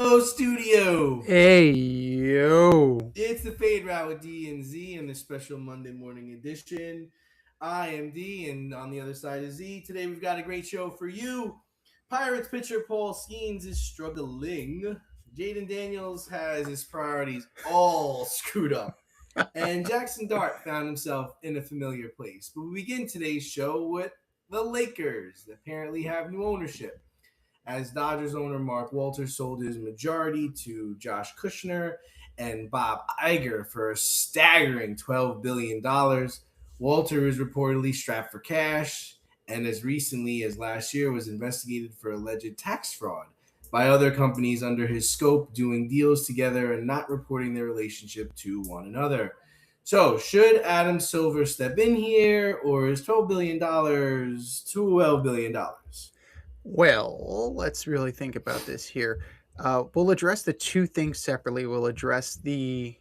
Studio. Hey, yo. It's the Fade Route with D and Z in the special Monday morning edition. I am D, and on the other side is Z. Today we've got a great show for you. Pirates pitcher Paul Skeens is struggling. Jaden Daniels has his priorities all screwed up. And Jackson Dart found himself in a familiar place. But we begin today's show with the Lakers. That apparently have new ownership, as Dodgers owner Mark Walters sold his majority to Josh Kushner and Bob Iger for a staggering $12 billion. Walter is reportedly strapped for cash, and as recently as last year was investigated for alleged tax fraud by other companies under his scope doing deals together and not reporting their relationship to one another. So, should Adam Silver step in here, or is $12 billion $12 billion? Well, let's really think about this here. We'll address the two things separately. We'll address the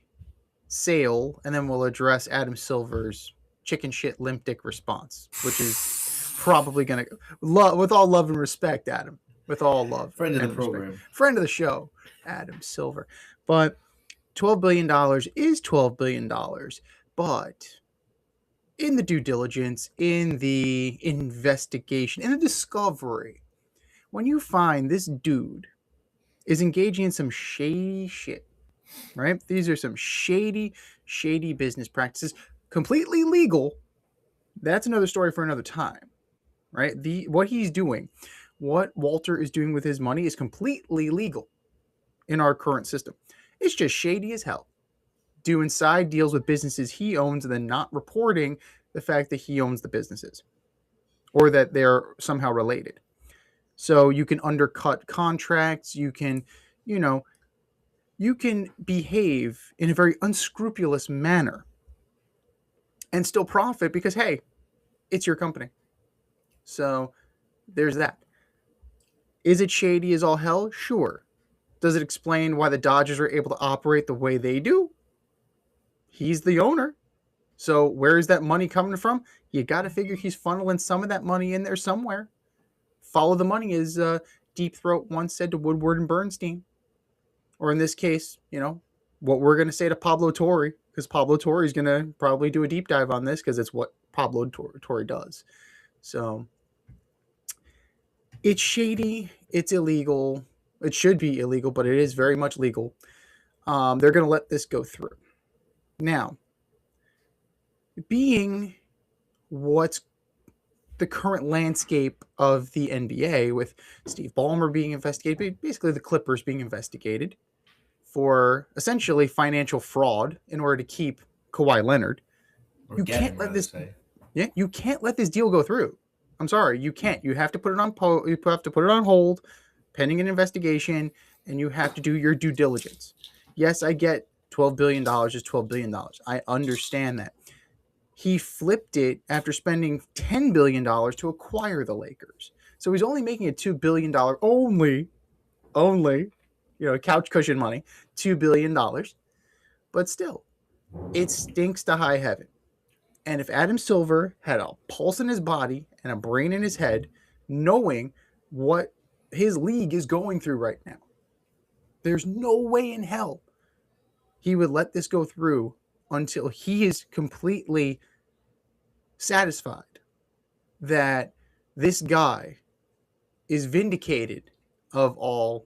sale, and then we'll address Adam Silver's chicken shit limp dick response, which is probably going to, with all love and respect, Adam. With all love. Friend of the and program. respect. Friend of the show, Adam Silver. But $12 billion is $12 billion. But in the due diligence, in the investigation, in the discovery, when you find this dude is engaging in some shady shit, right? These are some shady business practices, completely legal. That's another story for another time, right? What he's doing, what Walter is doing with his money is completely legal in our current system. It's just shady as hell. Doing side deals with businesses he owns and then not reporting the fact that he owns the businesses or that they're somehow related. So you can undercut contracts. You can behave in a very unscrupulous manner and still profit because, hey, it's your company. So there's that. Is it shady as all hell? Sure. Does it explain why the Dodgers are able to operate the way they do? He's the owner. So where is that money coming from? You got to figure he's funneling some of that money in there somewhere. Follow the money, as Deep Throat once said to Woodward and Bernstein. Or in this case, what we're going to say to Pablo Torre, because Pablo Torre is going to probably do a deep dive on this because it's what Pablo Torre does. So it's shady. It's illegal. It should be illegal, but it is very much legal. They're going to let this go through. Now, being what's the current landscape of the NBA, with Steve Ballmer being investigated, basically the Clippers being investigated for essentially financial fraud in order to keep Kawhi Leonard. You can't let this deal go through. I'm sorry, you can't. You have to put it on you have to put it on hold pending an investigation, and you have to do your due diligence. Yes, I get $12 billion is $12 billion. I understand that. He flipped it after spending $10 billion to acquire the Lakers. So he's only making a $2 billion only, couch cushion money, $2 billion. But still, it stinks to high heaven. And if Adam Silver had a pulse in his body and a brain in his head, knowing what his league is going through right now, there's no way in hell he would let this go through until he is completely satisfied that this guy is vindicated of all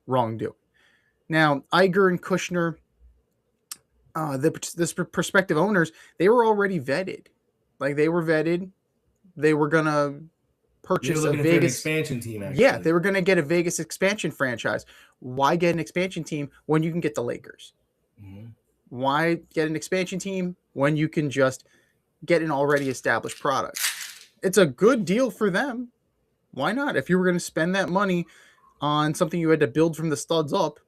wrongdoing. Now, Iger and Kushner, this prospective owners, they were already vetted. Like, they were vetted. They were going to purchase a Vegas expansion team. Actually. Yeah, they were going to get a Vegas expansion franchise. Why get an expansion team when you can get the Lakers? Mm-hmm. Why get an expansion team when you can just get an already established product? It's a good deal for them. Why not? If you were going to spend that money on something you had to build from the studs up,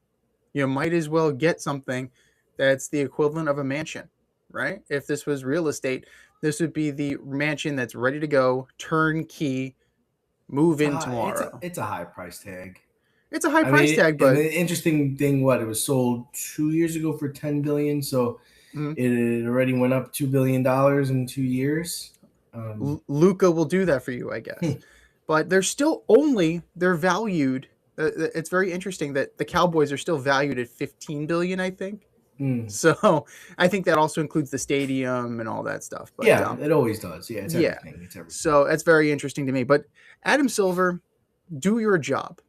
you might as well get something that's the equivalent of a mansion, right? If this was real estate, this would be the mansion that's ready to go, turnkey, move in tomorrow. It's a high price tag. It's a high price tag, but the interesting thing, it was sold 2 years ago for $10 billion, so it already went up $2 billion in 2 years. Luka will do that for you, I guess. But they're valued It's very interesting that the Cowboys are still valued at $15 billion, I think. Mm. So I think that also includes the stadium and all that stuff. But Yeah, it always does. Yeah, it's yeah. everything. It's everything. So that's very interesting to me. But Adam Silver, do your job.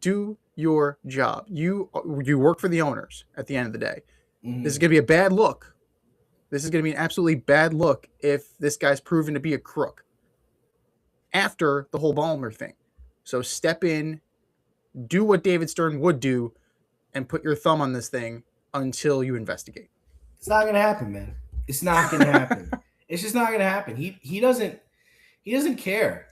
Do your job. You work for the owners at the end of the day. Mhm. This is going to be a bad look. This is going to be an absolutely bad look if this guy's proven to be a crook after the whole Ballmer thing. So step in, do what David Stern would do, and put your thumb on this thing until you investigate. It's not gonna happen, man. It's not gonna happen. It's just not gonna happen. He doesn't care.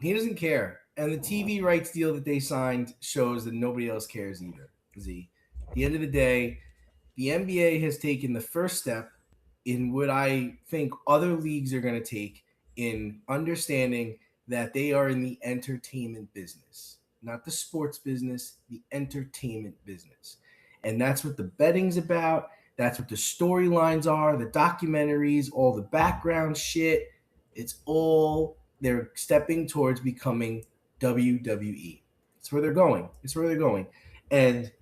He doesn't care. And the TV rights deal that they signed shows that nobody else cares either. Z. At the end of the day, the NBA has taken the first step in what I think other leagues are going to take in understanding that they are in the entertainment business, not the sports business, the entertainment business. And that's what the betting's about. That's what the storylines are, the documentaries, all the background shit. It's all they're stepping towards becoming WWE. It's where they're going. It's where they're going. And,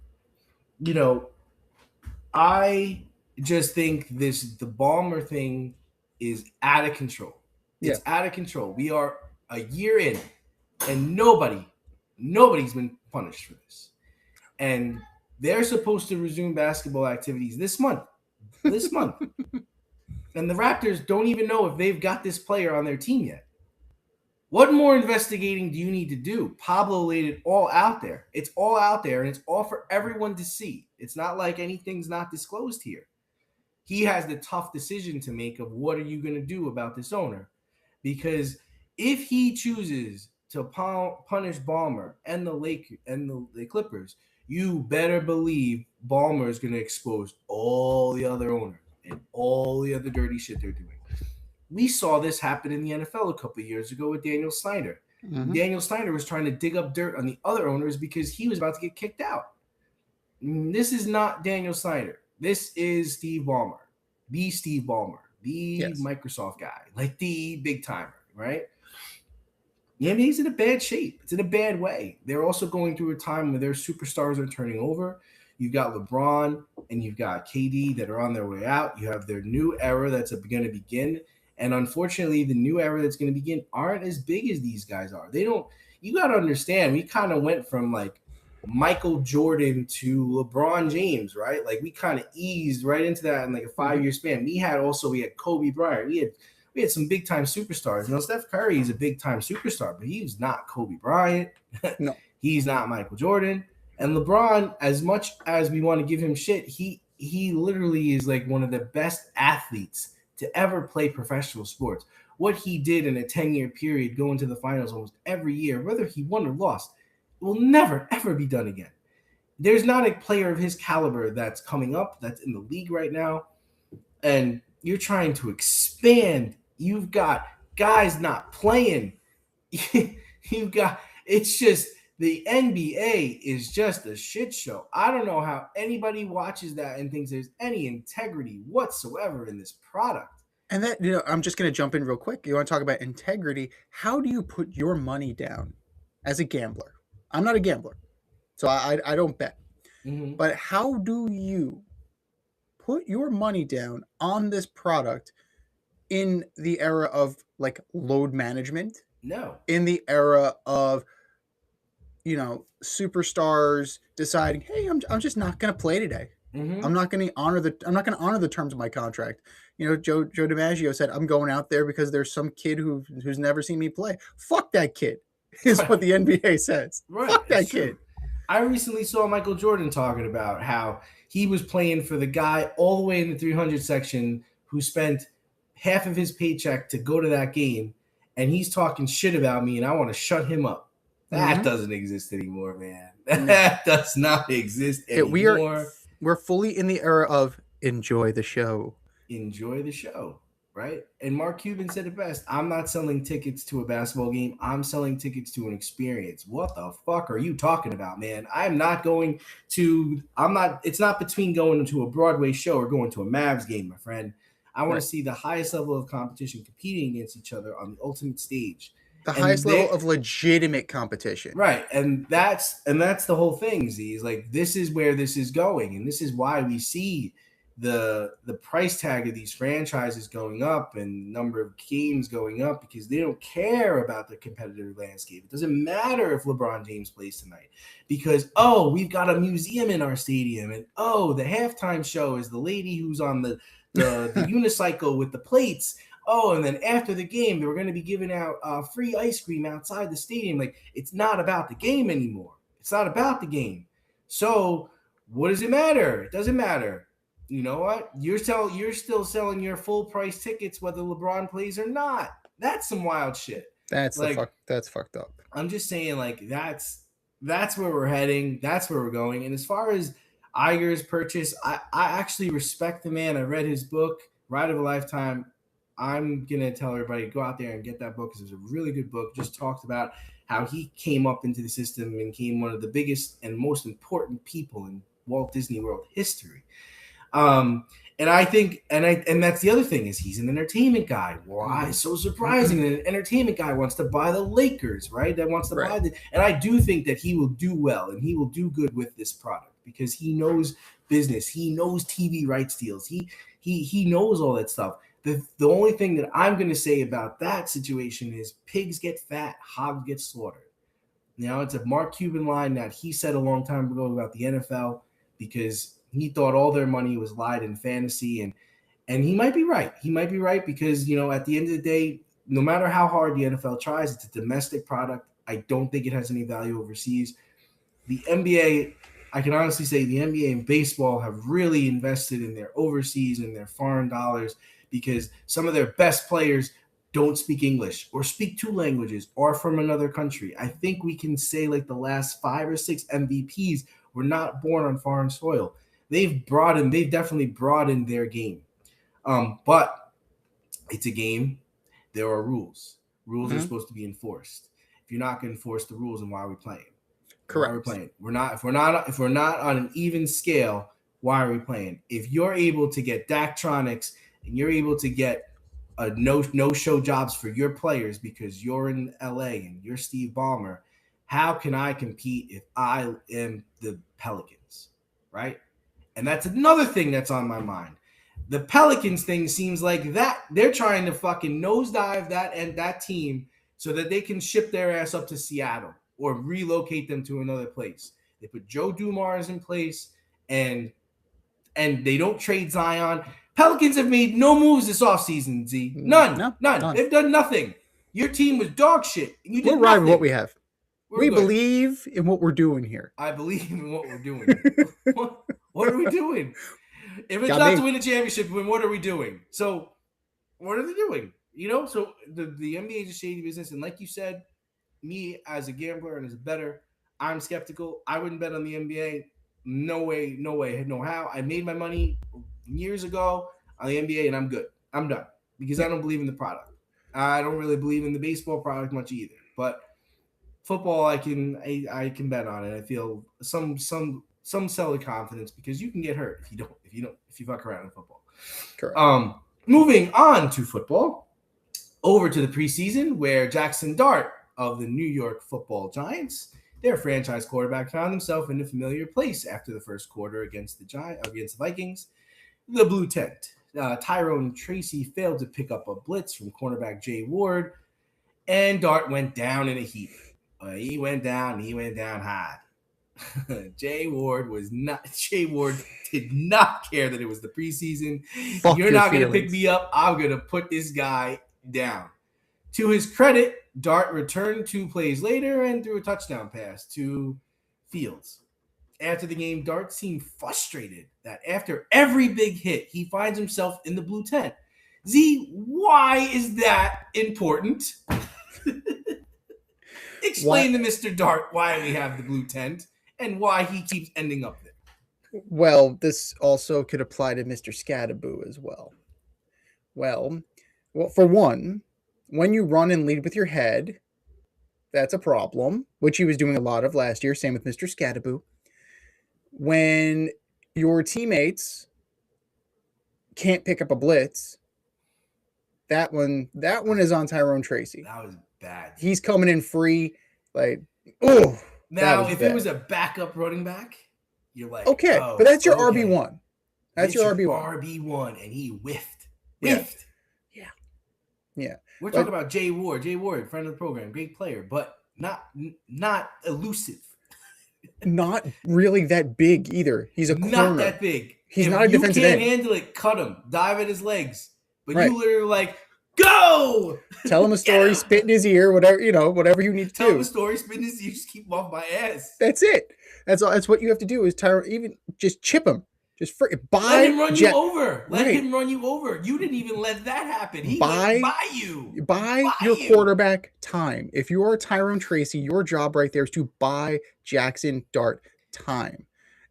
you know, I just think the Ballmer thing is out of control. It's out of control. We are a year in, and nobody's been punished for this. And they're supposed to resume basketball activities this month. And the Raptors don't even know if they've got this player on their team yet. What more investigating do you need to do? Pablo laid it all out there. It's all out there, and it's all for everyone to see. It's not like anything's not disclosed here. He has the tough decision to make of what are you going to do about this owner? Because if he chooses to punish Ballmer and the Clippers, you better believe Ballmer is going to expose all the other owners and all the other dirty shit they're doing. We saw this happen in the NFL a couple of years ago with Daniel Snyder. Mm-hmm. Daniel Snyder was trying to dig up dirt on the other owners because he was about to get kicked out. This is not Daniel Snyder. This is Steve Ballmer, the Microsoft guy, like the big timer, right? The NBA's in a bad shape. It's in a bad way. They're also going through a time where their superstars are turning over. You've got LeBron and you've got KD that are on their way out. You have their new era that's going to begin. And unfortunately, the new era that's going to begin aren't as big as these guys are. You got to understand, we kind of went from like Michael Jordan to LeBron James, right? Like we kind of eased right into that in like a 5-year span. We had Kobe Bryant. We had some big time superstars. You know, Steph Curry is a big time superstar, but he's not Kobe Bryant. No, he's not Michael Jordan. And LeBron, as much as we want to give him shit, he literally is like one of the best athletes to ever play professional sports. What he did in a 10-year period, going to the finals almost every year, whether he won or lost, it will never, ever be done again. There's not a player of his caliber that's coming up, that's in the league right now. And you're trying to expand. You've got guys not playing. It's just the NBA is just a shit show. I don't know how anybody watches that and thinks there's any integrity whatsoever in this product. And that, I'm just going to jump in real quick. You want to talk about integrity? How do you put your money down as a gambler? I'm not a gambler, so I don't bet. Mm-hmm. But how do you put your money down on this product in the era of like load management? No. In the era of, superstars deciding, hey, I'm just not going to play today. Mm-hmm. I'm not going to honor the terms of my contract. Joe DiMaggio said, I'm going out there because there's some kid who's never seen me play. Fuck that kid is what the NBA says. Right. Fuck that kid. I recently saw Michael Jordan talking about how he was playing for the guy all the way in the 300 section who spent half of his paycheck to go to that game, and he's talking shit about me, and I want to shut him up. That doesn't exist anymore, man. That does not exist anymore. We're fully in the era of enjoy the show. Enjoy the show, right? And Mark Cuban said it best. I'm not selling tickets to a basketball game. I'm selling tickets to an experience. What the fuck are you talking about, man? It's not between going to a Broadway show or going to a Mavs game, my friend. I want to see the highest level of competition competing against each other on the ultimate stage. The And highest level of legitimate competition. right, and that's the whole thing. Z is like, this is where this is going, and this is why we see the price tag of these franchises going up and number of games going up, because they don't care about the competitive landscape. It doesn't matter if LeBron James plays tonight, because we've got a museum in our stadium, and the halftime show is the lady who's on the unicycle with the plates. And then after the game, they were going to be giving out free ice cream outside the stadium. Like, it's not about the game anymore. It's not about the game. So what does it matter? It doesn't matter. You know what? You're still selling your full price tickets whether LeBron plays or not. That's some wild shit. That's fucked up. I'm just saying, like, that's where we're heading. That's where we're going. And as far as Iger's purchase, I actually respect the man. I read his book, Ride of a Lifetime. I'm going to tell everybody, go out there and get that book, because it's a really good book. Just talked about how he came up into the system and became one of the biggest and most important people in Walt Disney World history. And I think, and that's the other thing, is he's an entertainment guy. Why? So surprising that an entertainment guy wants to buy the Lakers, right? That wants to buy and I do think that he will do well and he will do good with this product, because he knows business. He knows TV rights deals. He knows all that stuff. The only thing that I'm going to say about that situation is pigs get fat, hogs get slaughtered. It's a Mark Cuban line that he said a long time ago about the NFL, because he thought all their money was lied in fantasy, and he might be right. He might be right, because at the end of the day, no matter how hard the NFL tries, it's a domestic product. I don't think it has any value overseas. The NBA, I can honestly say the NBA and baseball have really invested in their overseas and their foreign dollars, because some of their best players don't speak English or speak two languages or from another country. I think we can say, like, the last 5 or 6 MVPs were not born on foreign soil. They've definitely broadened their game. But it's a game. There are rules. Rules are supposed to be enforced. If you're not going to enforce the rules, then why are we playing? Correct. Why are we playing? If we're not on an even scale, why are we playing? If you're able to get Daktronics and you're able to get a no-show jobs for your players because you're in LA and you're Steve Ballmer, how can I compete if I am the Pelicans, right? And that's another thing that's on my mind. The Pelicans thing seems like that they're trying to fucking nosedive that team so that they can ship their ass up to Seattle or relocate them to another place. They put Joe Dumars in place, and they don't trade Zion. Pelicans have made no moves this offseason, Z. None. They've done nothing. Your team was dog shit. And you did We're right with what we have. We good. Believe in what we're doing here. I believe in what we're doing. What are we doing? If it's not to win a championship, then what are we doing? So, what are they doing? So the NBA is a shady business. And like you said, me as a gambler and as a bettor, I'm skeptical. I wouldn't bet on the NBA. No way, no how. I made my money years ago on the NBA, and I'm good. I'm done, because I don't believe in the product. I don't really believe in the baseball product much either. But football, I can bet on it. I feel some solid confidence, because you can get hurt if you fuck around in football. Correct. Moving on to football, over to the preseason, where Jackson Dart of the New York Football Giants, their franchise quarterback, found himself in a familiar place after the first quarter against the Vikings. The Blue Tent. Tyrone Tracy failed to pick up a blitz from cornerback Jay Ward, and Dart went down in a heap. He went down hard. Jay Ward did not care that it was the preseason. You're not going to pick me up. I'm going to put this guy down. To his credit, Dart returned 2 plays later and threw a touchdown pass to Fields. After the game, Dart seemed frustrated that after every big hit, he finds himself in the Blue Tent. Z, why is that important? Explain to Mr. Dart why we have the Blue Tent and why he keeps ending up there. Well, this also could apply to Mr. Scadaboo as well. Well, for one, when you run and lead with your head, that's a problem, which he was doing a lot of last year. Same with Mr. Scadaboo. When your teammates can't pick up a blitz, that one is on Tyrone Tracy. That was bad. He's coming in free. Like, oh. Now, if it was a backup running back, you're like, okay, oh, but that's your okay. RB1. That's your RB1. RB1, and he whiffed. Yeah. We're talking about Jay Ward. Jay Ward, friend of the program, great player, but not elusive. Not really that big either. He's a corner. Not that big. He's not a defensive end. You can't handle it, cut him. Dive at his legs. But you literally like, go! Tell him a story, spit in his ear, whatever you need to do. Tell him a story, spit in his ear, just keep him off my ass. That's it. That's all. That's what you have to do is even just chip him. Just let him run you over. Let him run you over. You didn't even let that happen. He went by you. Buy your quarterback time. If you are Tyrone Tracy, your job right there is to buy Jackson Dart time.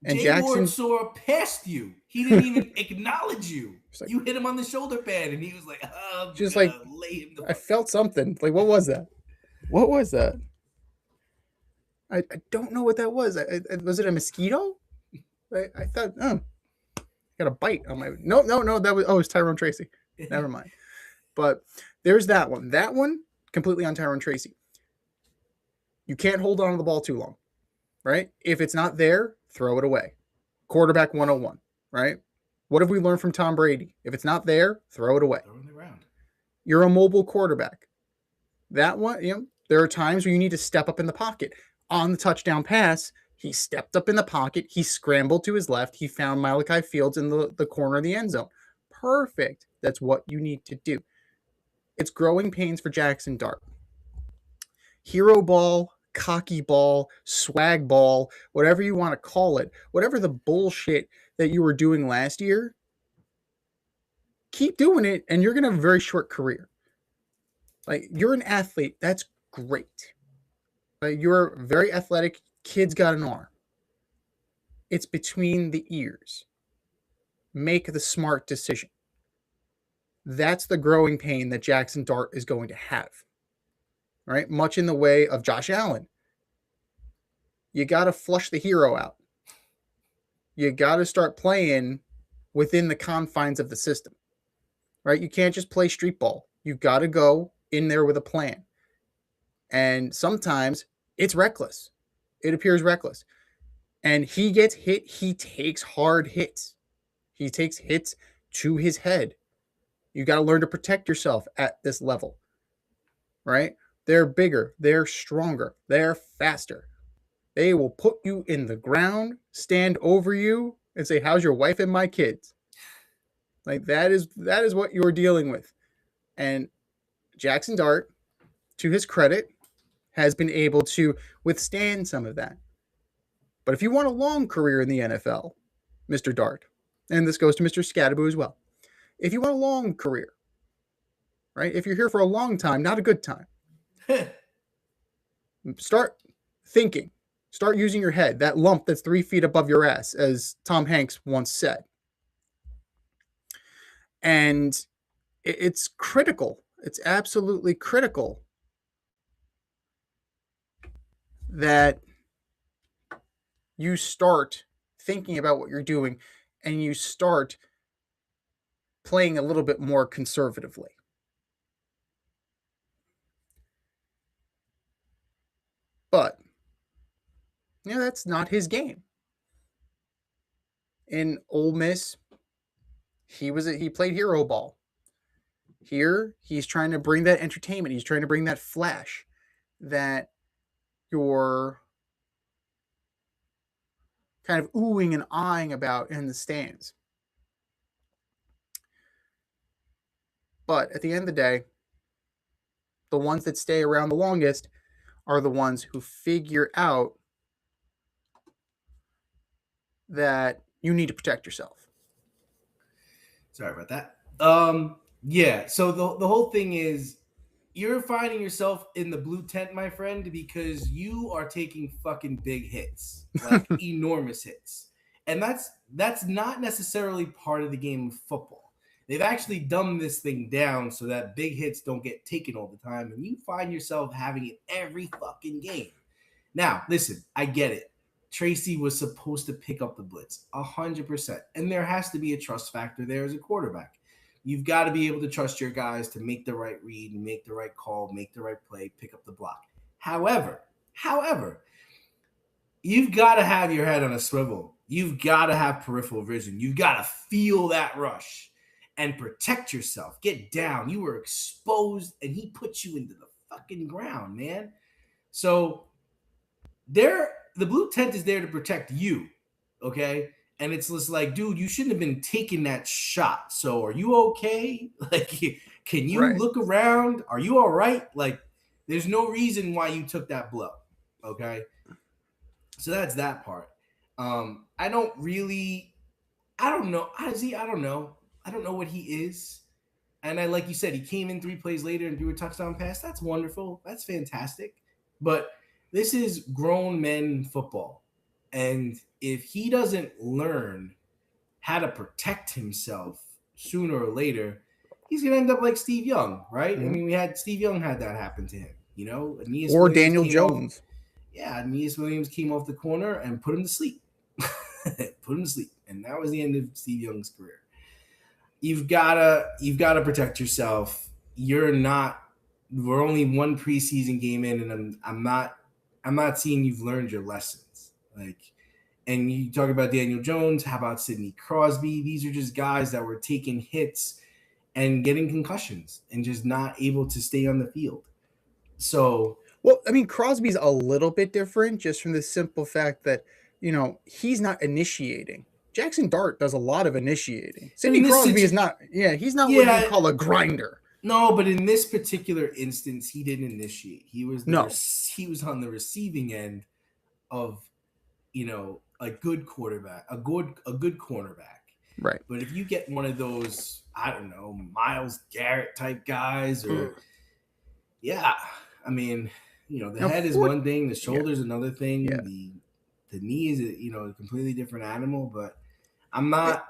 And Jackson saw past you. He didn't even acknowledge you. Like, you hit him on the shoulder pad, and he was like, "Oh, just like I felt something. Like, what was that? What was that? I don't know what that was. Was it a mosquito? I thought, got a bite on my. No. That was it's Tyrone Tracy. Never mind. But there's that one. That one completely on Tyrone Tracy. You can't hold on to the ball too long, right? If it's not there, throw it away. Quarterback 101, right? What have we learned from Tom Brady? If it's not there, throw it away. Throw it around. You're a mobile quarterback. That one, there are times where you need to step up in the pocket. On the touchdown pass, he stepped up in the pocket. He scrambled to his left. He found Malachi Fields in the corner of the end zone. Perfect. That's what you need to do. It's growing pains for Jackson Dart. Hero ball, cocky ball, swag ball, whatever you want to call it, whatever the bullshit that you were doing last year, keep doing it and you're going to have a very short career. Like, you're an athlete. That's great. You're very athletic. Kid's got an arm. It's between the ears. Make the smart decision. That's the growing pain that Jackson Dart is going to have. All right? Much in the way of Josh Allen. You got to flush the hero out. You got to start playing within the confines of the system. Right? You can't just play street ball. You got to go in there with a plan. And sometimes it's reckless. It appears reckless. And he gets hit. He takes hard hits. He takes hits to his head. You got to learn to protect yourself at this level. Right? They're bigger. They're stronger. They're faster. They will put you in the ground, stand over you, and say, "How's your wife and my kids?" Like, that is what you're dealing with. And Jackson Dart, to his credit, has been able to withstand some of that. But if you want a long career in the NFL, Mr. Dart, and this goes to Mr. Scadaboo as well, if you want a long career, right? If you're here for a long time, not a good time, start thinking. Start using your head, that lump that's 3 feet above your ass, as Tom Hanks once said. And it's critical. It's absolutely critical that you start thinking about what you're doing and you start playing a little bit more conservatively. But that's not his game. In Ole Miss, he played hero ball. Here, he's trying to bring that entertainment. He's trying to bring that flash that you're kind of oohing and eyeing about in the stands. But at the end of the day, the ones that stay around the longest are the ones who figure out that you need to protect yourself. Sorry about that. Yeah. So the whole thing is, you're finding yourself in the blue tent, my friend, because you are taking fucking big hits, like enormous hits. And that's not necessarily part of the game of football. They've actually dumbed this thing down so that big hits don't get taken all the time, and you find yourself having it every fucking game. Now, listen, I get it. Tracy was supposed to pick up the blitz 100%, and there has to be a trust factor there as a quarterback. You've got to be able to trust your guys to make the right read, make the right call, make the right play, pick up the block. However, you've got to have your head on a swivel. You've got to have peripheral vision. You've got to feel that rush and protect yourself. Get down. You were exposed, and he put you into the fucking ground, man. So the blue tent is there to protect you, okay? And it's just like, dude, you shouldn't have been taking that shot. So are you okay? Like, can you look around? Are you all right? Like, there's no reason why you took that blow, okay? So that's that part. I don't know. Honestly, I don't know. I don't know what he is. And like you said, he came in 3 plays later and threw a touchdown pass. That's wonderful. That's fantastic. But this is grown men football. And if he doesn't learn how to protect himself sooner or later, he's going to end up like Steve Young, right? Mm-hmm. I mean, Steve Young had that happen to him, you know? Aeneas or Williams Daniel Jones. Aeneas Williams came off the corner and put him to sleep. And that was the end of Steve Young's career. You've gotta protect yourself. We're only 1 preseason game in, and I'm not seeing you've learned your lessons. Like, and you talk about Daniel Jones, how about Sidney Crosby? These are just guys that were taking hits and getting concussions and just not able to stay on the field. So, well, I mean, Crosby's a little bit different just from the simple fact that, you know, he's not initiating. Jackson Dart does a lot of initiating. Sidney Crosby is not. Yeah, he's not what you call a grinder. No, but in this particular instance, he didn't initiate. He was on the receiving end of, you know, a good quarterback, a good cornerback. Right. But if you get one of those, I don't know, Myles Garrett type guys, or I mean, you know, the head is one thing, the shoulder's another thing. Yeah. The knee is, you know, a completely different animal, but I'm not.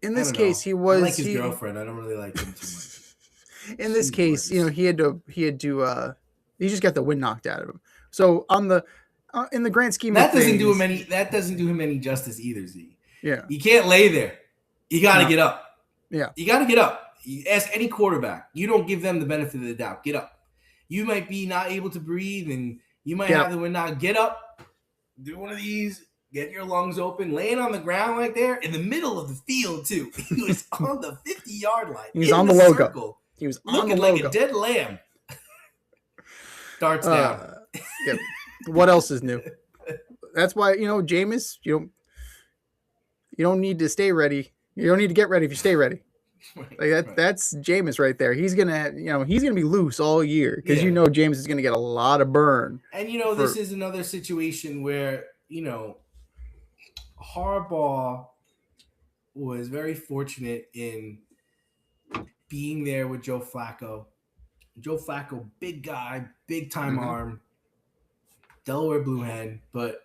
In this case, he was. I like his girlfriend. I don't really like him too much. In this case, you know, he just got the wind knocked out of him. So in the grand scheme of things, that doesn't do him any justice either, Z. Yeah. You can't lay there. You got to get up. Yeah. You got to get up. You ask any quarterback. You don't give them the benefit of the doubt. Get up. You might be not able to breathe, and you might have the wind knock. Get up. Do one of these. Get your lungs open. Laying on the ground like there in the middle of the field too. He was on the 50-yard line. He was on the logo. Circle, he was on the logo. Looking like a dead lamb. Darts down. Yeah. What else is new? That's why, you know, Jameis, you don't need to stay ready. You don't need to get ready if you stay ready. Like that's Jameis right there. He's gonna be loose all year because you know Jameis is gonna get a lot of burn. And you know, this is another situation where, you know, Harbaugh was very fortunate in being there with Joe Flacco. Joe Flacco, big guy, big time arm, Delaware Blue Hen, but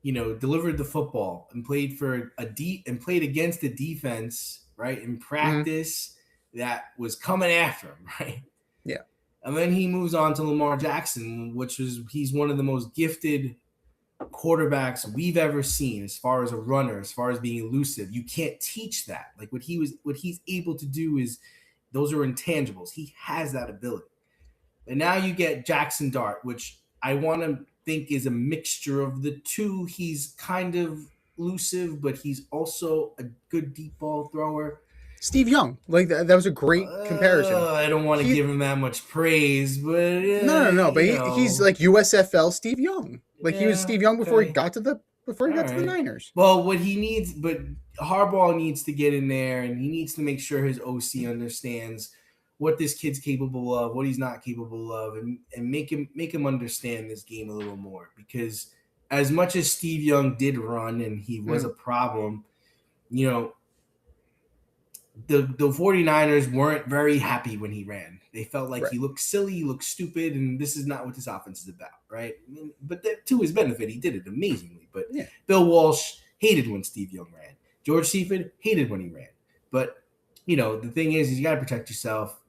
you know, delivered the football and played played against a defense, right, in practice that was coming after him, right? Yeah. And then he moves on to Lamar Jackson, he's one of the most gifted quarterbacks we've ever seen as far as a runner, as far as being elusive. You can't teach that. Like what he's able to do is, those are intangibles. He has that ability. And now you get Jackson Dart, which I want to think is a mixture of the two. He's kind of elusive, but he's also a good deep ball thrower. Steve Young, like that was a great comparison. I don't want to give him that much praise, but no. But he's like USFL Steve Young. Like he was Steve Young before he got to the Niners. Well, what he needs, but Harbaugh needs to get in there, and he needs to make sure his OC understands what this kid's capable of, what he's not capable of, and make him understand this game a little more. Because as much as Steve Young did run and he was a problem, you know, the 49ers weren't very happy when he ran. They felt like he looked silly, he looked stupid, and this is not what this offense is about, right? But to his benefit, he did it amazingly. But Bill Walsh hated when Steve Young ran. George Seifert hated when he ran. But, you know, the thing is you got to protect yourself.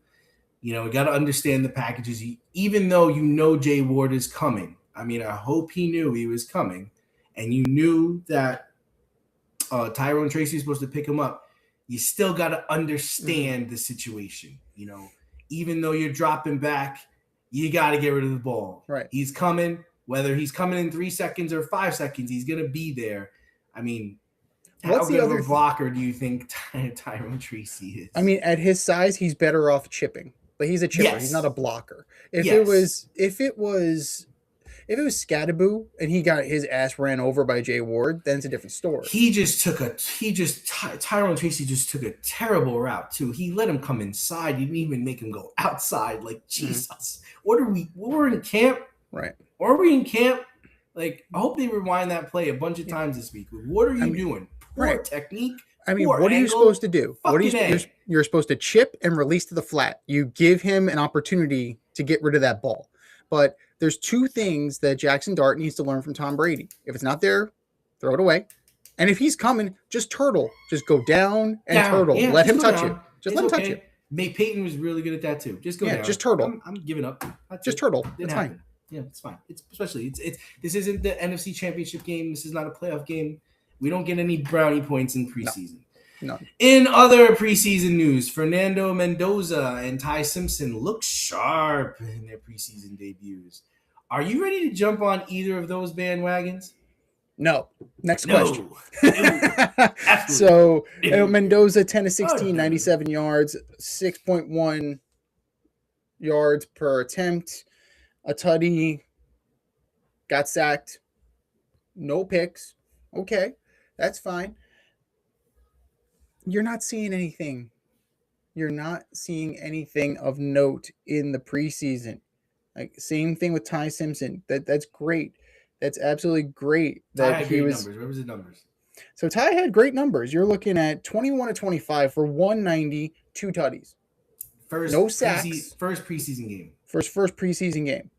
You know, you got to understand the packages. Even though you know Jay Ward is coming. I mean, I hope he knew he was coming. And you knew that Tyrone Tracy was supposed to pick him up. you still got to understand the situation. Even though you're dropping back, you got to get rid of the ball. Right. He's coming, whether he's coming in 3 seconds or 5 seconds, he's going to be there. I mean, how good of a blocker do you think Tyrone Tracy is? I mean, at his size, he's better off chipping. But he's a chipper. Yes. He's not a blocker. If it was Scadaboo and he got his ass ran over by Jay Ward, then it's a different story. Tyrone Tracy just took a terrible route too. He let him come inside. He didn't even make him go outside. Like, Jesus, we're in camp, right? Or are we in camp? Like, I hope they rewind that play a bunch of times this week. What are you doing? Poor technique. I mean, what are you supposed to do? You're supposed to chip and release to the flat. You give him an opportunity to get rid of that ball. But there's 2 things that Jackson Dart needs to learn from Tom Brady. If it's not there, throw it away. And if he's coming, just turtle. Just go down and turtle. Let him touch you. Just let him touch you. Peyton was really good at that too. Just go down. Just turtle. I'm giving up. Just turtle. It's fine. Yeah, it's fine. It's this isn't the NFC Championship game. This is not a playoff game. We don't get any brownie points in preseason. No. In other preseason news, Fernando Mendoza and Ty Simpson look sharp in their preseason debuts. Are you ready to jump on either of those bandwagons? No. Next question. So Mendoza, 10 of 16, 97 yards, 6.1 yards per attempt. A tutty, got sacked, no picks. Okay, that's fine. You're not seeing anything. You're not seeing anything of note in the preseason. Like, same thing with Ty Simpson. That's great. That's absolutely great. Ty had great numbers. Where was the numbers? So Ty had great numbers. You're looking at 21 of 25 for 190, 2 tutties. No sacks. First preseason game. First preseason game.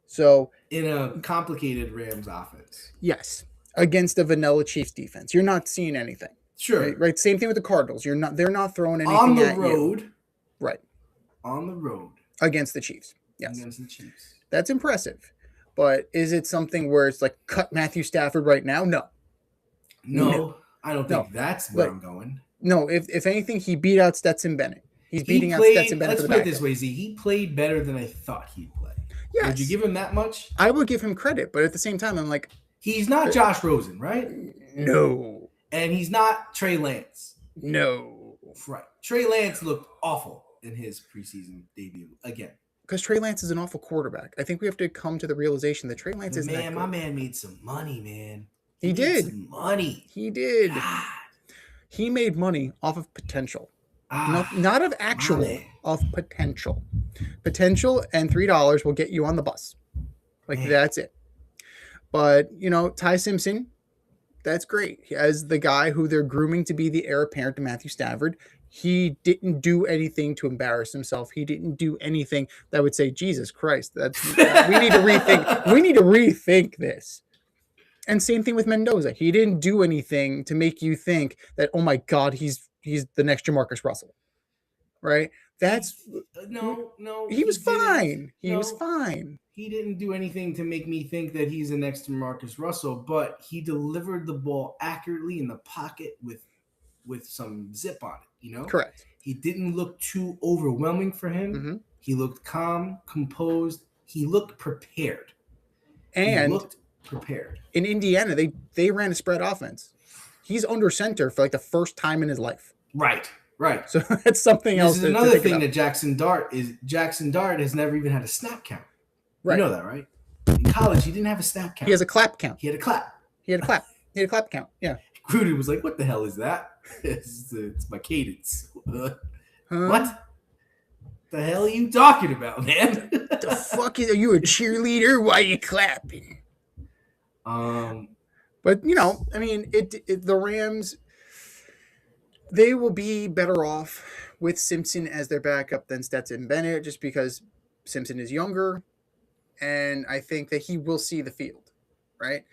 So in a complicated Rams offense. Yes. Against a vanilla Chiefs defense. You're not seeing anything. Sure. Right? Same thing with the Cardinals. They're not throwing anything on the at road. You. Right. On the road. Against the Chiefs. Yes. Against the Chiefs. That's impressive. But is it something where it's like cut Matthew Stafford right now? No. I don't think that's where I'm going. No, if anything, he beat out Stetson Bennett. He's beating out Stetson Bennett. Let's put it this way, Z. He played better than I thought he'd play. Yes. Would you give him that much? I would give him credit, but at the same time, I'm like... He's not Josh Rosen, right? No. And he's not Trey Lance. No. Right. Trey Lance looked awful in his preseason debut again. Because Trey Lance is an awful quarterback. I think we have to come to the realization that Trey Lance isn't that good. My man made some money, man. He did. Some money. He did. God. He made money off of potential. Not of actual, money. Of potential. Potential and $3 will get you on the bus. That's it. But, Ty Simpson, that's great. As the guy who they're grooming to be the heir apparent to Matthew Stafford, he didn't do anything to embarrass himself. He didn't do anything that would say, Jesus Christ, we need to rethink. We need to rethink this. And same thing with Mendoza. He didn't do anything to make you think that, oh my God, he's the next Jamarcus Russell. Right? That's no. He was fine. He was fine. He didn't do anything to make me think that he's the next Jamarcus Russell, but he delivered the ball accurately in the pocket with some zip on it, Correct. He didn't look too overwhelming for him. Mm-hmm. He looked calm, composed. He looked prepared. In Indiana, they ran a spread offense. He's under center for the first time in his life. Right. So that's something else. This is another thing that Jackson Dart has never even had a snap count. Right. You know that, right? In college, he didn't have a snap count. He has a clap count. He had a clap. He had a clap count. Yeah. Gruden was like, "What the hell is that?" It's my cadence. What? The hell are you talking about, man? The fuck are you a cheerleader? Why are you clapping? But the Rams, they will be better off with Simpson as their backup than Stetson Bennett, just because Simpson is younger, and I think that he will see the field, right?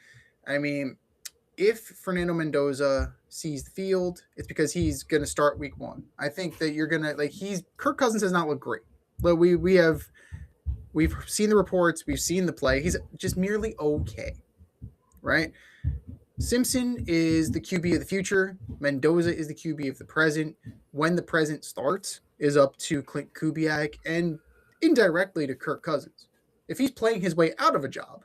I mean, if Fernando Mendoza sees the field, it's because he's going to start week 1. I think that you're going to Kirk Cousins has not looked great, but we've seen the reports, we've seen the play. He's just merely okay, right? Simpson is the QB of the future. Mendoza is the QB of the present. When the present starts, is up to Clint Kubiak and indirectly to Kirk Cousins. If he's playing his way out of a job,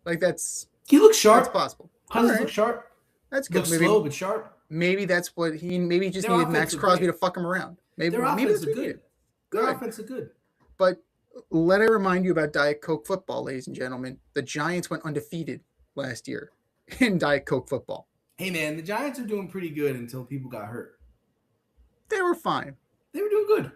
like that's He looks sharp. that's possible. Cousins look sharp. That's good. Looks slow but sharp. Maybe that's what he just Their needed Max offensive Crosby great. to fuck him around. Maybe Their maybe offense that's is what he good. needed. Their offense is good. But let I remind you about Diet Coke football, ladies and gentlemen. The Giants went undefeated last year in Diet Coke football. Hey man, the Giants are doing pretty good until people got hurt. They were fine. They were doing good.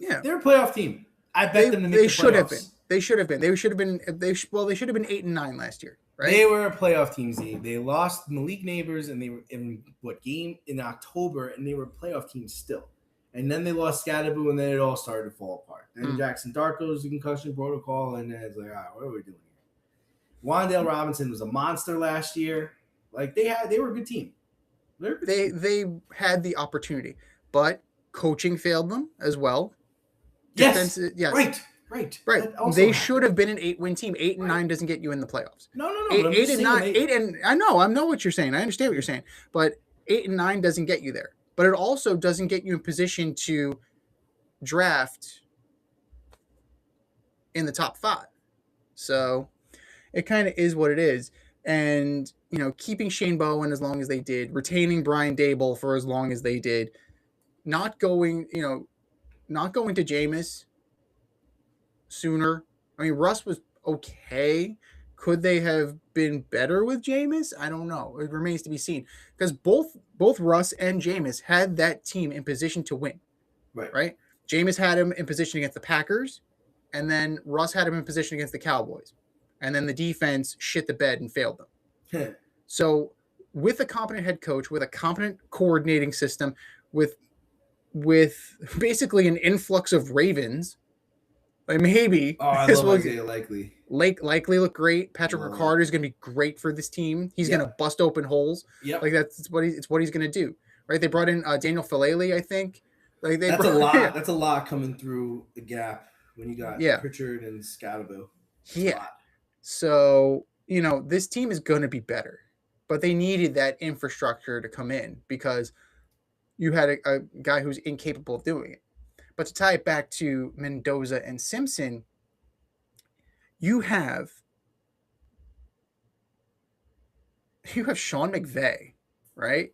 Yeah, they're a playoff team. I bet them to make the playoffs. should have been. They should have been. They should have been. They should have been 8-9 last year. Right? They were a playoff team, Z. They lost Malik Neighbors, and they were in game in October, and they were a playoff team still. And then they lost Scadaboo, and then it all started to fall apart. Then Jackson Dart goes to concussion protocol, and then it's like, all right, what are we doing here? Wan'Dale Robinson was a monster last year. Like they were a good team. They had the opportunity, but coaching failed them as well. Yes. Right. They should have been an 8-win team. 8-9 doesn't get you in the playoffs. No. 8 and I know what you're saying. I understand what you're saying, but 8-9 doesn't get you there. But it also doesn't get you in position to draft in the top 5. So it kind of is what it is. And keeping Shane Bowen as long as they did, retaining Brian Daboll for as long as they did, not going to Jameis sooner. I mean, Russ was okay. Could they have been better with Jameis? I don't know. It remains to be seen because both Russ and Jameis had that team in position to win. Right. Jameis had him in position against the Packers, and then Russ had him in position against the Cowboys, and then the defense shit the bed and failed them. So, with a competent head coach, with a competent coordinating system, with basically an influx of Ravens. Like maybe. Oh, I love Isaiah Likely. Likely look great. Patrick Ricard is going to be great for this team. He's going to bust open holes. Yep. Like it's what he's going to do. Right? They brought in Daniel Falele, I think. That's a lot. That's a lot coming through the gap when you got Pritchard and Scadaboo. Yeah. So this team is going to be better, but they needed that infrastructure to come in because you had a guy who's incapable of doing it. But to tie it back to Mendoza and Simpson, you have Sean McVay, right?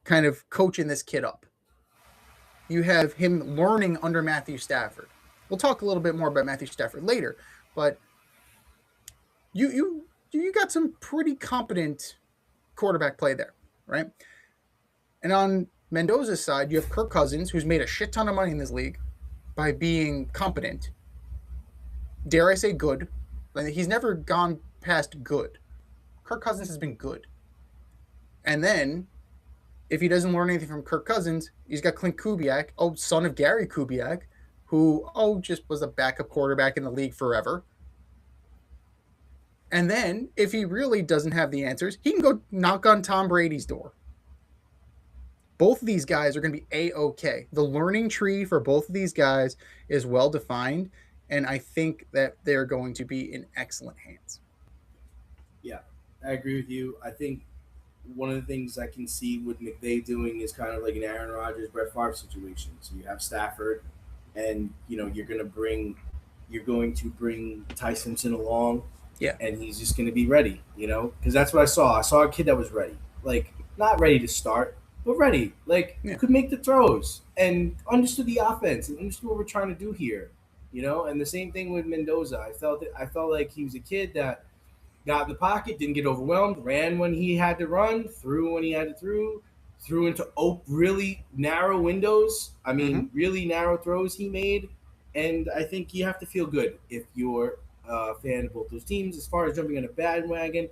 Kind of coaching this kid up. You have him learning under Matthew Stafford. We'll talk a little bit more about Matthew Stafford later, but you got some pretty competent quarterback play there, right? And on Mendoza's side, you have Kirk Cousins, who's made a shit ton of money in this league by being competent. Dare I say good? Like, he's never gone past good. Kirk Cousins has been good. And then, if he doesn't learn anything from Kirk Cousins, he's got Clint Kubiak, son of Gary Kubiak, who, just was a backup quarterback in the league forever. And then, if he really doesn't have the answers, he can go knock on Tom Brady's door. Both of these guys are going to be A-okay. The learning tree for both of these guys is well defined, and I think that they're going to be in excellent hands. Yeah, I agree with you. I think one of the things I can see with McVay doing is kind of like an Aaron Rodgers, Brett Favre situation. So you have Stafford, and you're going to bring Ty Simpson along, and he's just going to be ready. Because that's what I saw. I saw a kid that was ready, like not ready to start. But ready, could make the throws and understood the offense and understood what we're trying to do here, And the same thing with Mendoza. I felt like he was a kid that got in the pocket, didn't get overwhelmed, ran when he had to run, threw when he had to threw into really narrow windows. I mean, really narrow throws he made. And I think you have to feel good if you're a fan of both those teams. As far as jumping on a bandwagon,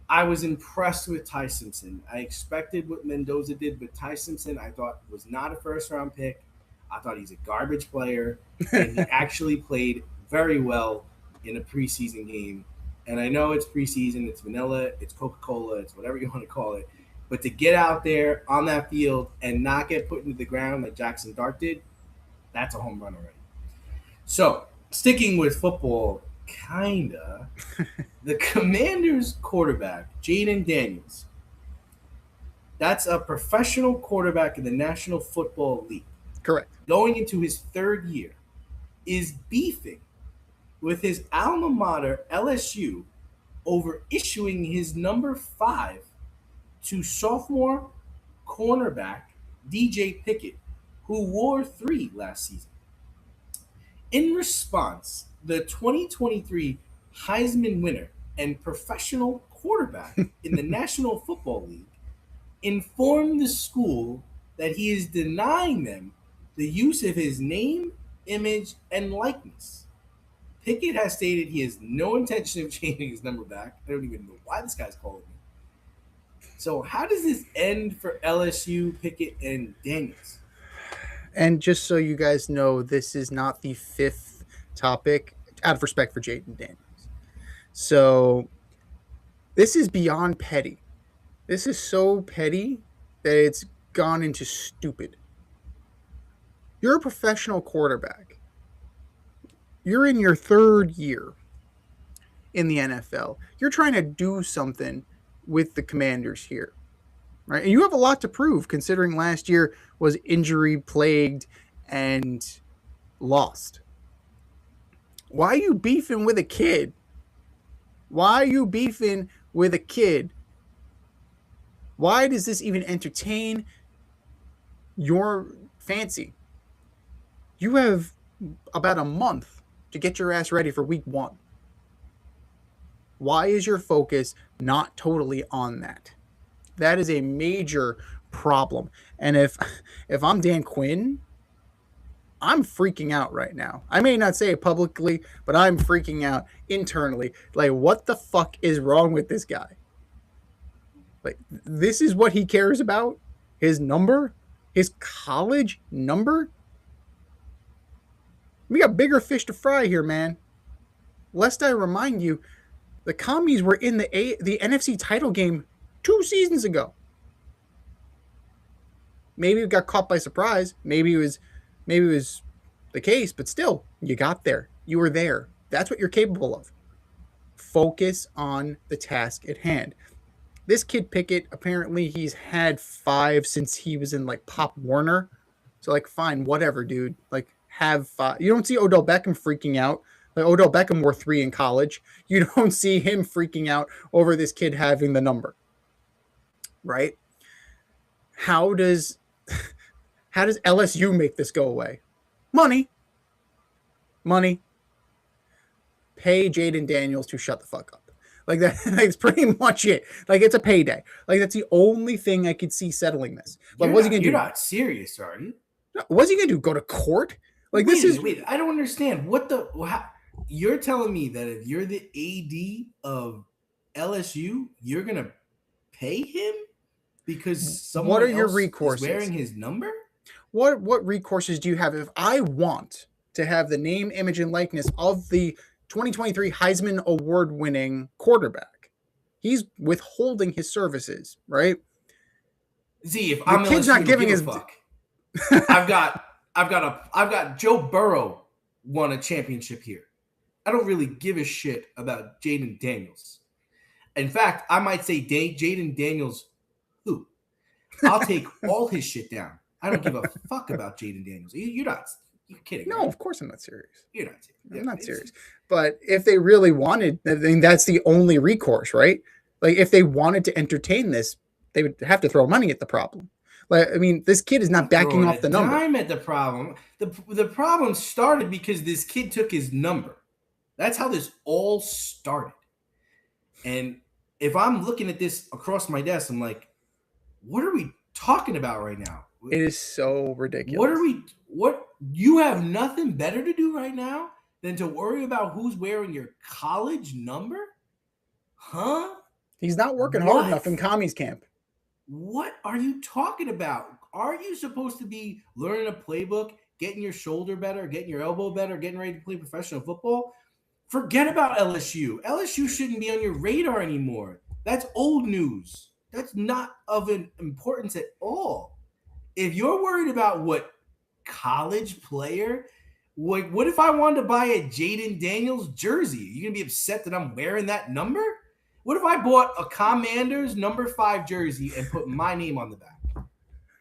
I was impressed with Ty Simpson. I expected what Mendoza did, but Ty Simpson I thought was not a first-round pick. I thought he's a garbage player, and he actually played very well in a preseason game. And I know it's preseason, it's vanilla, it's Coca-Cola, it's whatever you want to call it. But to get out there on that field and not get put into the ground like Jackson Dart did, that's a home run already. So, sticking with football, kinda, the Commanders quarterback, Jaden Daniels. That's a professional quarterback in the National Football League. Correct. Going into his third year, is beefing with his alma mater, LSU, over issuing his number 5 to sophomore cornerback DJ Pickett, who wore 3 last season. In response, the 2023 Heisman winner and professional quarterback in the National Football League informed the school that he is denying them the use of his name, image, and likeness. Pickett has stated he has no intention of changing his number back. I don't even know why this guy's calling me. So how does this end for LSU, Pickett, and Daniels? And just so you guys know, this is not the 5th topic, out of respect for Jayden Daniels. So this is beyond petty. This is so petty that it's gone into stupid. You're a professional quarterback. You're in your 3rd year in the NFL. You're trying to do something with the Commanders here, right? And you have a lot to prove, considering last year was injury plagued and lost. Why are you beefing with a kid? Why are you beefing with a kid? Why does this even entertain your fancy? You have about a month to get your ass ready for week 1. Why is your focus not totally on that? That is a major problem. And if I'm Dan Quinn, I'm freaking out right now. I may not say it publicly, but I'm freaking out internally. Like, what the fuck is wrong with this guy? Like, this is what he cares about? His number? His college number? We got bigger fish to fry here, man. Lest I remind you, the Commies were in the NFC title game 2 seasons ago. Maybe it got caught by surprise. Maybe it was the case, but still, you got there. You were there. That's what you're capable of. Focus on the task at hand. This kid Pickett, apparently he's had 5 since he was in like Pop Warner. So like, fine, whatever, dude. Like, have 5. You don't see Odell Beckham freaking out. Like, Odell Beckham wore 3 in college. You don't see him freaking out over this kid having the number. Right? How does LSU make this go away? Money. Pay Jayden Daniels to shut the fuck up. Like, that's pretty much it. Like, it's a payday. Like, that's the only thing I could see settling this. Like, what's he gonna do? You're not serious, are you? What's he gonna do? Go to court? Like, wait. I don't understand. You're telling me that if you're the AD of LSU, you're gonna pay him because someone else is wearing his number? What recourses do you have if I want to have the name, image, and likeness of the 2023 Heisman Award-winning quarterback? He's withholding his services, right? See, if I'm kid's LSU, not giving his fuck. I've got Joe Burrow won a championship here. I don't really give a shit about Jayden Daniels. In fact, I might say Jayden Daniels who? I'll take all his shit down. I don't give a fuck about Jayden Daniels. You're kidding. No, right? Of course I'm not serious. You're not serious. I'm not serious. But if they really wanted, I mean, that's the only recourse, right? Like, if they wanted to entertain this, they would have to throw money at the problem. Like, I mean, this kid is not backing off the number. Time at the problem. The problem started because this kid took his number. That's how this all started. And if I'm looking at this across my desk, I'm like, what are we talking about right now? It is so ridiculous. What you have nothing better to do right now than to worry about who's wearing your college number? Huh? He's not working hard enough in commies camp. What are you talking about? Are you supposed to be learning a playbook, getting your shoulder better, getting your elbow better, getting ready to play professional football? Forget about LSU. LSU shouldn't be on your radar anymore. That's old news. That's not of an importance at all. If you're worried about what college player, what if I wanted to buy a Jayden Daniels jersey? Are you going to be upset that I'm wearing that number? What if I bought a Commanders number 5 jersey and put my name on the back?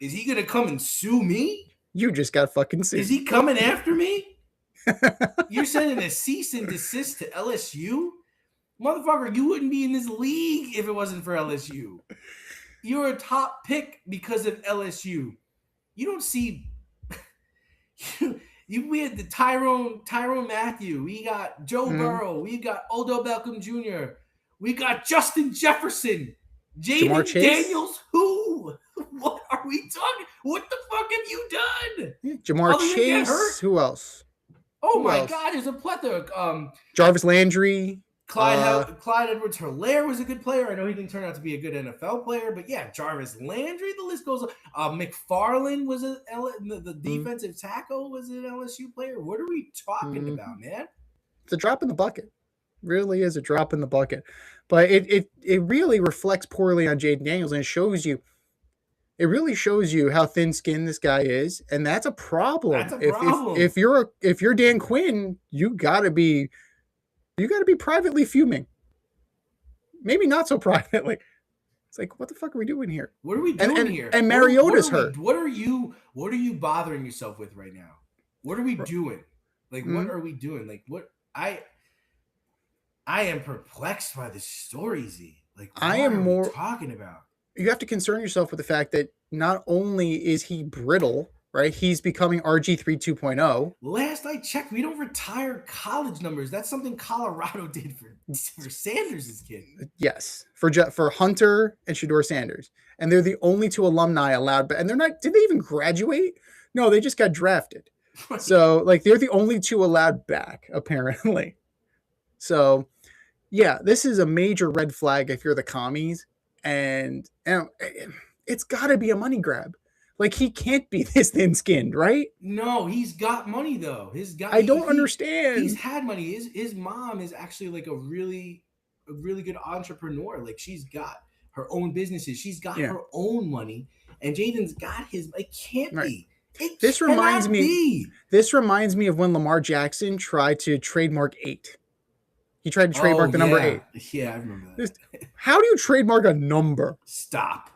Is he gonna come and sue me? You just got fucking sued. Is he coming after me? You're sending a cease and desist to LSU? Motherfucker, you wouldn't be in this league if it wasn't for LSU. You're a top pick because of LSU. You don't see we had the Tyrone Matthew. We got Joe Burrow. We got Odell Beckham Jr. We got Justin Jefferson. Jaden Daniels. Who? What are we talking? What the fuck have you done? Jamar Chase. Who else? Oh my God, there's a plethora. Jarvis Landry. Clyde Edwards-Helaire was a good player. I know he didn't turn out to be a good NFL player, but yeah, Jarvis Landry, the list goes on. McFarland was the defensive tackle was an LSU player. What are we talking about, man? It's a drop in the bucket. Really is a drop in the bucket. But it really reflects poorly on Jaden Daniels, and it really shows you how thin-skinned this guy is, and that's a problem. That's a problem. If you're Dan Quinn, you gotta be privately fuming. Maybe not so privately. It's like, what the fuck are we doing here? What are we doing here? And Mariota's hurt. What are you bothering yourself with right now? What are we doing? Like, what are we doing? Like, what I am perplexed by this story, Z. Like, what are we talking about? You have to concern yourself with the fact that not only is he brittle, right? He's becoming RG3 2.0. Last I checked, we don't retire college numbers. That's something Colorado did for Sanders' kid. Yes, for Hunter and Shedeur Sanders. And they're the only 2 alumni allowed. But and they're not, did they even graduate? No, they just got drafted. So, like, they're the only 2 allowed back, apparently. So, yeah, this is a major red flag if you're the commies. And it's got to be a money grab. Like, he can't be this thin-skinned, right? No, he's got money though. I don't understand. He's had money. His mom is actually like a really good entrepreneur. Like, she's got her own businesses. She's got her own money, and Jaden's got his. It can't be. This reminds me of when Lamar Jackson tried to trademark 8. He tried to trademark the number 8. Yeah, I remember that. How do you trademark a number? Stop.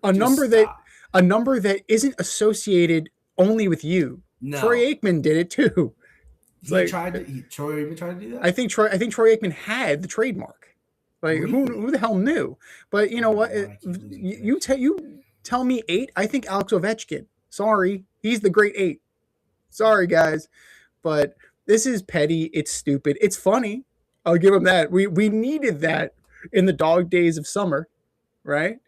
A number that isn't associated only with you. No. Troy Aikman did it too. Troy Aikman tried to do that? I think Troy Aikman had the trademark. Like, really? who the hell knew? But you know what? You tell me 8. I think Alex Ovechkin. Sorry, he's the great 8. Sorry, guys, but this is petty. It's stupid. It's funny. I'll give him that. We needed that in the dog days of summer, right?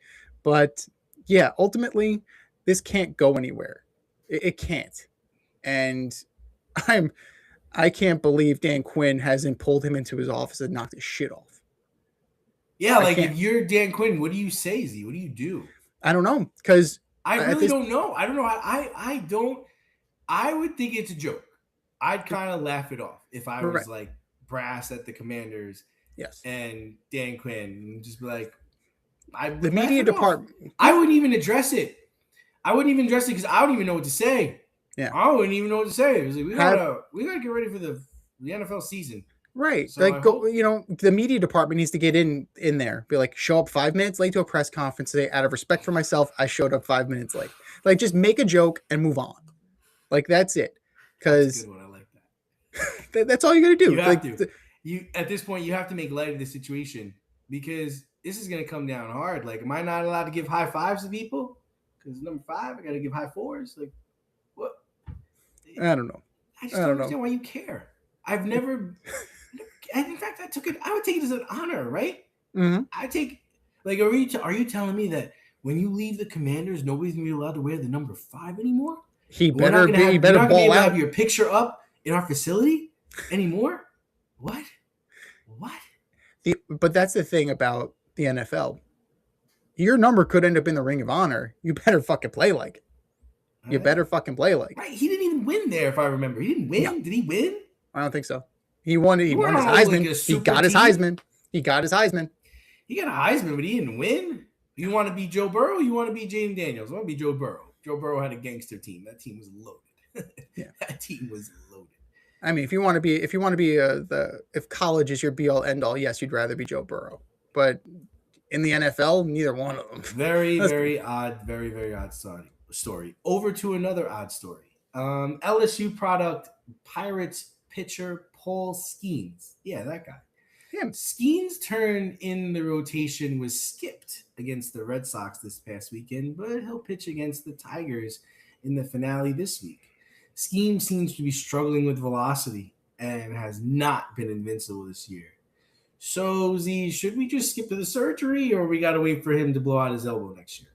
But yeah, ultimately, this can't go anywhere. It can't. And I can't believe Dan Quinn hasn't pulled him into his office and knocked his shit off. Yeah, like, if you're Dan Quinn, what do you say, Z? What do you do? I don't know, because I really don't know. I don't know. I don't. I would think it's a joke. I'd kind of laugh it off if I was like brass at the Commanders. Yes. And Dan Quinn, and just be like, the media department. I wouldn't even address it. I wouldn't even address it because I don't even know what to say. Yeah. I wouldn't even know what to say. It was like, we gotta get ready for the NFL season. Right. So like, the media department needs to get in there. Be like, show up 5 minutes late to a press conference today. Out of respect for myself, I showed up 5 minutes late. Like, just make a joke and move on. Like, that's it. Because I like that. That's all you got to do. You have to. At this point, you have to make light of the situation because this is going to come down hard. Like, am I not allowed to give high fives to people? Because number 5, I got to give high 4s. Like, what? I don't know. I just don't understand why you care. I've never. And in fact, I would take it as an honor, right? Mm-hmm. Are you telling me that when you leave the Commanders, nobody's gonna be allowed to wear the number 5 anymore? He better ball out. Have your picture up in our facility anymore? What? But that's the thing about the NFL. Your number could end up in the Ring of Honor. You better fucking play like it. You better fucking play like it. Right. He didn't even win there, if I remember. He didn't win. No. Did he win? I don't think so. He won his Heisman. He got his Heisman. He got a Heisman, but he didn't win. You want to be Joe Burrow? You want to be Jaden Daniels? I want to be Joe Burrow. Joe Burrow had a gangster team. That team was loaded. Yeah. That team was loaded. I mean, if college is your be all end all, yes, you'd rather be Joe Burrow. but in the NFL, neither one of them. Very, very odd story. Over to another odd story. LSU product Pirates pitcher Paul Skeens. Yeah, that guy. Him. Skeens' turn in the rotation was skipped against the Red Sox this past weekend, but he'll pitch against the Tigers in the finale this week. Skeens seems to be struggling with velocity and has not been invincible this year. So, Z, should we just skip to the surgery, or we got to wait for him to blow out his elbow next year?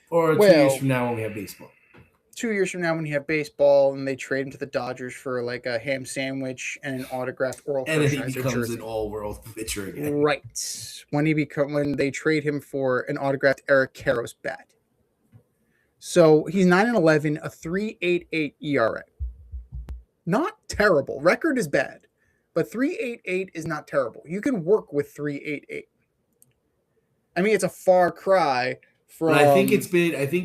Or 2 years from now when we have baseball? 2 years from now when you have baseball and they trade him to the Dodgers for like a ham sandwich and an autographed Oral and then he becomes jersey. An all-world pitcher again. Right. When they trade him for an autographed Eric Karros bat. So he's 9-11, a 3.88 ERA. Not terrible. Record is bad, but 3.88 is not terrible. You can work with 3.88. I mean, it's a far cry from. But I think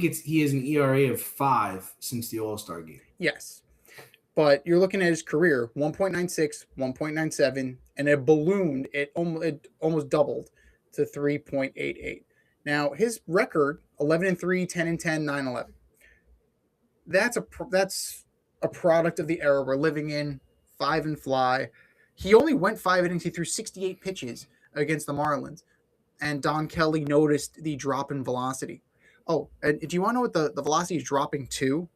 he has an ERA of 5 since the All-Star game. Yes, but you're looking at his career: 1.96, 1.97, and it ballooned. It almost doubled to 3.88. Now his record: 11-3, 10-10, 9-11. That's a product of the era we're living in. 5 and fly. He only went 5 innings. He threw 68 pitches against the Marlins. And Don Kelly noticed the drop in velocity. Oh, and do you want to know what the velocity is dropping to?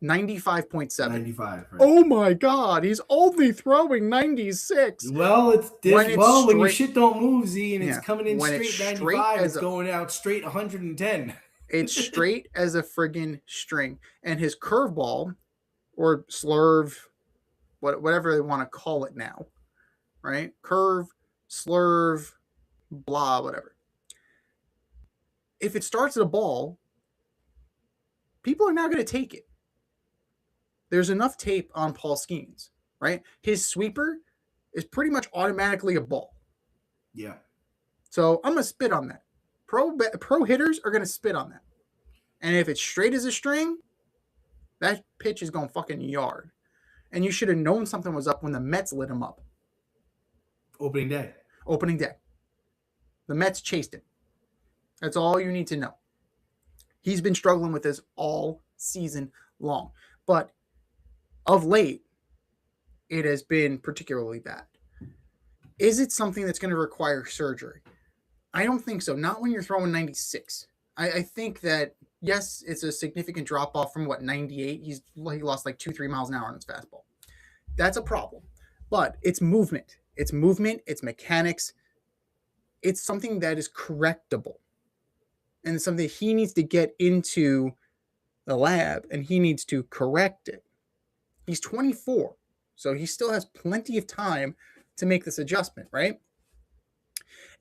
95.7. 95. Right. Oh my God, he's only throwing 96. Well, when your shit don't move, Z, and it's coming in when straight 95, it's going out straight 110. It's straight as a friggin' string. And his curveball, or slurve, whatever they want to call it now, right? Curve, slurve, blah, whatever. If it starts at a ball, people are now going to take it. There's enough tape on Paul Skeens, right? His sweeper is pretty much automatically a ball. Yeah. So I'm going to spit on that. Pro hitters are going to spit on that. And if it's straight as a string, that pitch is going fucking yard. And you should have known something was up when the Mets lit him up. Opening day. The Mets chased him. That's all you need to know. He's been struggling with this all season long. But of late, it has been particularly bad. Is it something that's going to require surgery? I don't think so. Not when you're throwing 96. I think that, yes, it's a significant drop-off from, 98? He lost like 2-3 miles an hour on his fastball. That's a problem. But it's movement. It's mechanics. It's something that is correctable. And it's something he needs to get into the lab, and he needs to correct it. He's 24, so he still has plenty of time to make this adjustment, right?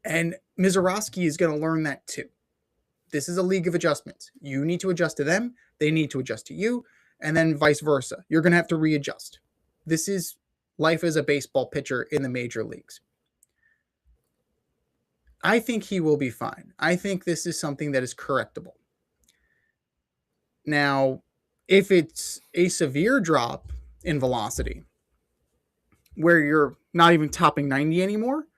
And Mizorowski is going to learn that too. This is a league of adjustments. You need to adjust to them. They need to adjust to you, and then vice versa. You're going to have to readjust. This is life as a baseball pitcher in the major leagues. I think he will be fine. I think this is something that is correctable. Now, if it's a severe drop in velocity where you're not even topping 90 anymore,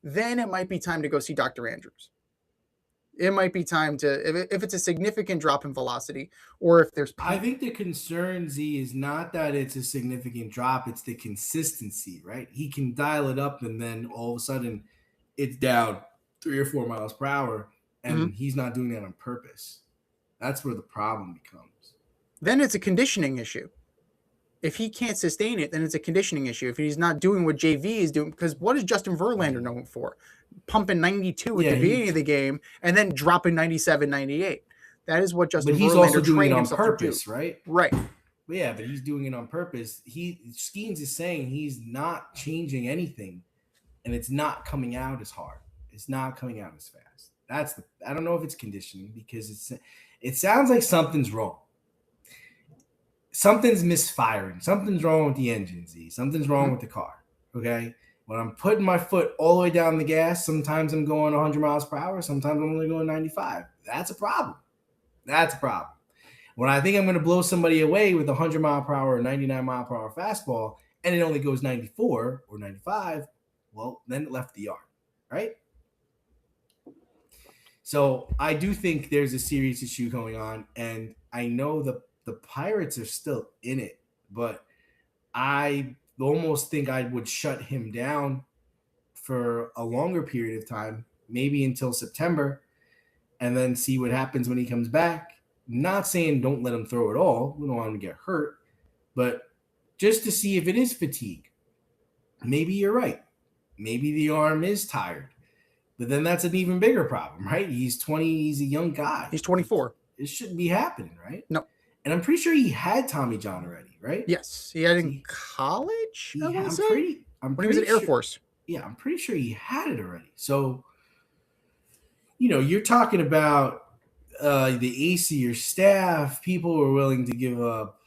then it might be time to go see Dr. Andrews. It might be time to, if it's a significant drop in velocity, or if there's pain. I think the concern, Z, is not that it's a significant drop, it's the consistency, right? He can dial it up and then all of a sudden it's down 3 or 4 miles per hour, and he's not doing that on purpose. That's where the problem becomes. Then it's a conditioning issue. If he can't sustain it, then it's a conditioning issue. If he's not doing what JV is doing, because what is Justin Verlander known for? Pumping 92 at the beginning of the game and then dropping 97, 98. That is what Justin Verlander trained himself to do. But he's also doing it on purpose, right? Right. Yeah, but he's doing it on purpose. Skeens is saying he's not changing anything, and it's not coming out as hard. It's not coming out as fast. I don't know if it's conditioning, because it sounds like something's wrong. Something's misfiring. Something's wrong with the engine, Z. Something's wrong with the car. Okay? When I'm putting my foot all the way down the gas, sometimes I'm going 100 miles per hour. Sometimes I'm only going 95. That's a problem. When I think I'm going to blow somebody away with a 100 mile per hour or 99 mile per hour fastball, and it only goes 94 or 95, well, then it left the yard. right? So I do think there's a serious issue going on, and I know the Pirates are still in it, but I almost think I would shut him down for a longer period of time, maybe until September, and then see what happens when he comes back. Not saying don't let him throw it all. We don't want him to get hurt, but just to see if it is fatigue. Maybe you're right. Maybe the arm is tired. But then that's an even bigger problem, right? He's 20, he's a young guy. He's 24. It shouldn't be happening, right? No. And I'm pretty sure he had Tommy John already, right? Yes. He had it in college, I want to say. When he was at Air Force. Yeah, I'm pretty sure he had it already. So, you know, you're talking about the ace of your staff. People were willing to give up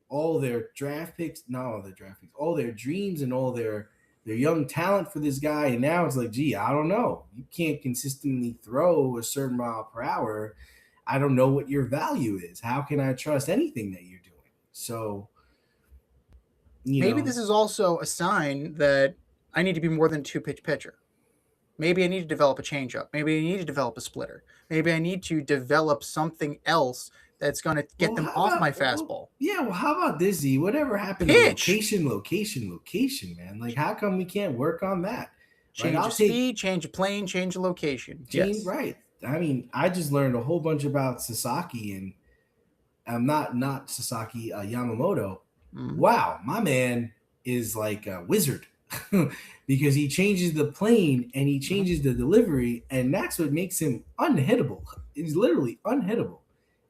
all their draft picks, not all their draft picks, all their dreams and all their young talent for this guy. And now it's like, gee, I don't know. You can't consistently throw a certain mile per hour. I don't know what your value is. How can I trust anything that you're doing? So, maybe this is also a sign that I need to be more than a 2-pitch pitcher. Maybe I need to develop a changeup. Maybe I need to develop a splitter. Maybe I need to develop something else that's going to get them off my fastball. Well, how about this, Z? Whatever happened to location, man? Like, how come we can't work on that? Change of speed, change of plane, change of location. Yes. Right. I mean, I just learned a whole bunch about Sasaki, and I'm not Sasaki, Yamamoto. Mm-hmm. Wow, my man is like a wizard because he changes the plane and he changes the delivery, and that's what makes him unhittable. He's literally unhittable.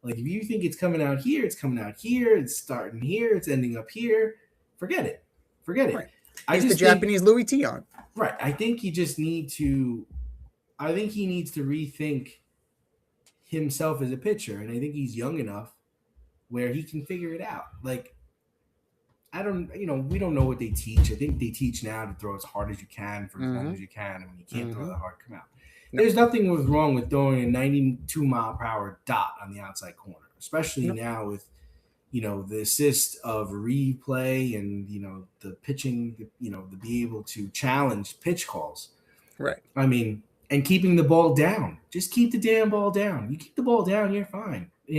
Like, if you think it's coming out here, it's coming out here. It's starting here. It's ending up here. Forget it. Right. He's the Japanese Louis Tiant. Right. I think he needs to rethink himself as a pitcher. And I think he's young enough where he can figure it out. Like, we don't know what they teach. I think they teach now to throw as hard as you can for as long as you can. And when you can't throw that hard, come out. There's nothing wrong with throwing a 92 mile per hour dot on the outside corner, especially now with, the assist of replay and, the pitching, to be able to challenge pitch calls. Right. I mean, and keeping the ball down. Just keep the damn ball down. You keep the ball down, you're fine. But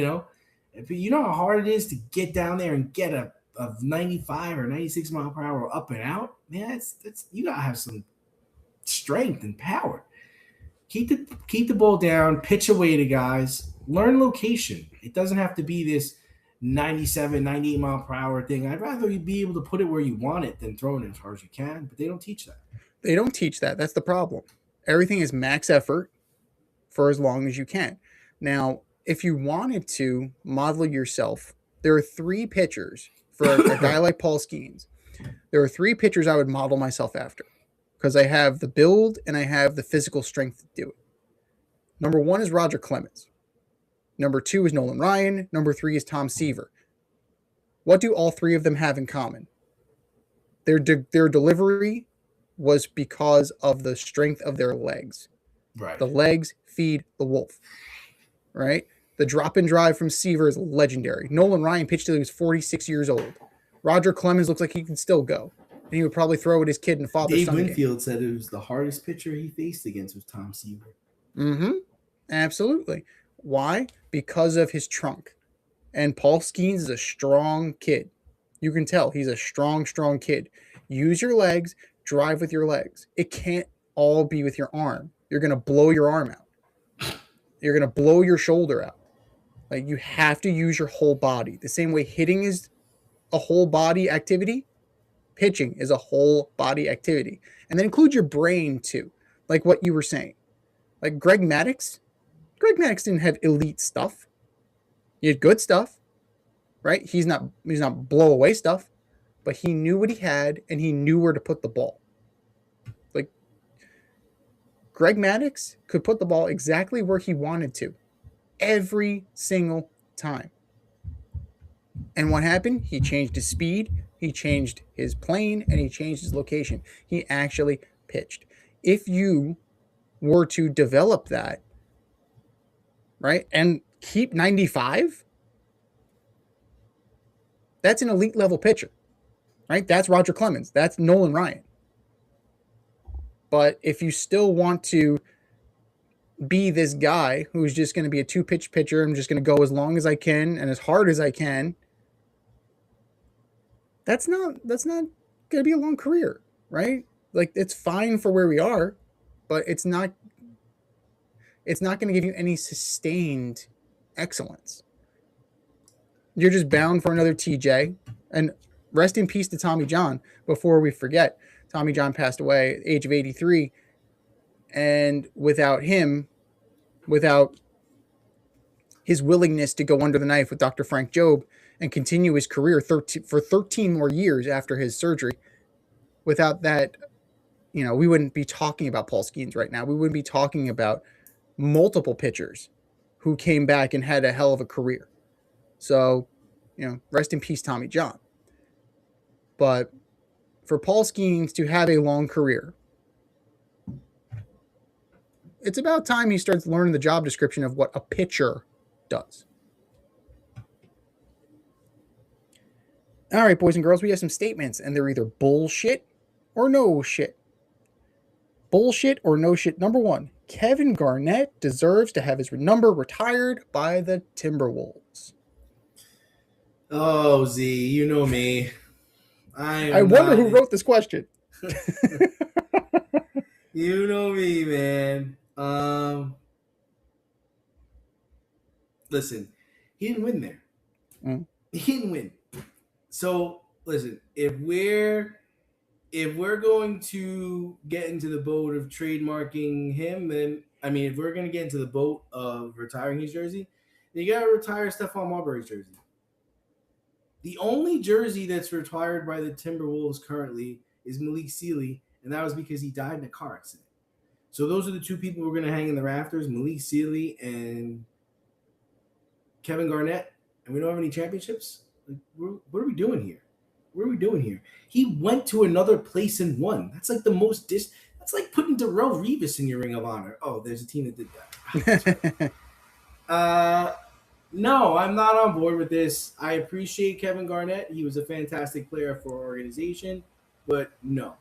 you know how hard it is to get down there and get a 95 or 96 mile per hour up and out? Man, that's you got to have some strength and power. Keep the ball down, pitch away to guys, learn location. It doesn't have to be this 97, 98 mile per hour thing. I'd rather you be able to put it where you want it than throw it as hard as you can, but they don't teach that. They don't teach that. That's the problem. Everything is max effort for as long as you can. Now, if you wanted to model yourself, there are 3 pitchers for a guy like Paul Skeens. There are 3 pitchers I would model myself after, because I have the build and I have the physical strength to do it. Number 1 is Roger Clemens. Number 2 is Nolan Ryan. Number 3 is Tom Seaver. What do all 3 of them have in common? Their delivery was because of the strength of their legs. Right. The legs feed the wolf. Right? The drop and drive from Seaver is legendary. Nolan Ryan pitched till he was 46 years old. Roger Clemens looks like he can still go. And he would probably throw at his kid in father-son Dave Winfield said it was the hardest pitcher he faced against was Tom Seaver. Mm-hmm. Absolutely. Why? Because of his trunk. And Paul Skeens is a strong kid. You can tell he's a strong kid. Use your legs, drive with your legs. It can't all be with your arm. You're going to blow your arm out. You're going to blow your shoulder out. Like, you have to use your whole body. The same way hitting is a whole body activity, pitching is a whole body activity. And then include your brain too. Like what you were saying. Like Greg Maddux didn't have elite stuff. He had good stuff, right? He's not blow away stuff, but he knew what he had and he knew where to put the ball. Like Greg Maddux could put the ball exactly where he wanted to every single time. And what happened? He changed his speed, he changed his plane, and he changed his location. He actually pitched. If you were to develop that, right, and keep 95, that's an elite level pitcher, right? That's Roger Clemens. That's Nolan Ryan. But if you still want to be this guy who's just going to be a 2-pitch pitcher, I'm just going to go as long as I can and as hard as I can, that's not going to be a long career, right? Like, it's fine for where we are, but it's not going to give you any sustained excellence. You're just bound for another TJ. And rest in peace to Tommy John. Before we forget, Tommy John passed away at the age of 83. And without him, without his willingness to go under the knife with Dr. Frank Jobe and continue his career for 13 more years after his surgery, without that, we wouldn't be talking about Paul Skeens right now. We wouldn't be talking about multiple pitchers who came back and had a hell of a career. So, rest in peace, Tommy John. But for Paul Skeens to have a long career, it's about time he starts learning the job description of what a pitcher does. All right, boys and girls, we have some statements, and they're either bullshit or no shit. Bullshit or no shit. Number 1, Kevin Garnett deserves to have his number retired by the Timberwolves. Oh, Z, you know me. I wonder who wrote this question. You know me, man. Listen, he didn't win there. He didn't win. So listen, if we're going to get into the boat of trademarking him, then if we're going to get into the boat of retiring his jersey, then you got to retire Stephon Marbury's jersey. The only jersey that's retired by the Timberwolves currently is Malik Sealy, and that was because he died in a car accident. So those are the two people we're going to hang in the rafters, Malik Sealy and Kevin Garnett, and we don't have any championships? Like, what are we doing here? What are we doing here? He went to another place and won. That's like the most that's like putting Darrell Revis in your Ring of Honor. Oh, there's a team that did that. No, I'm not on board with this. I appreciate Kevin Garnett. He was a fantastic player for our organization, but no.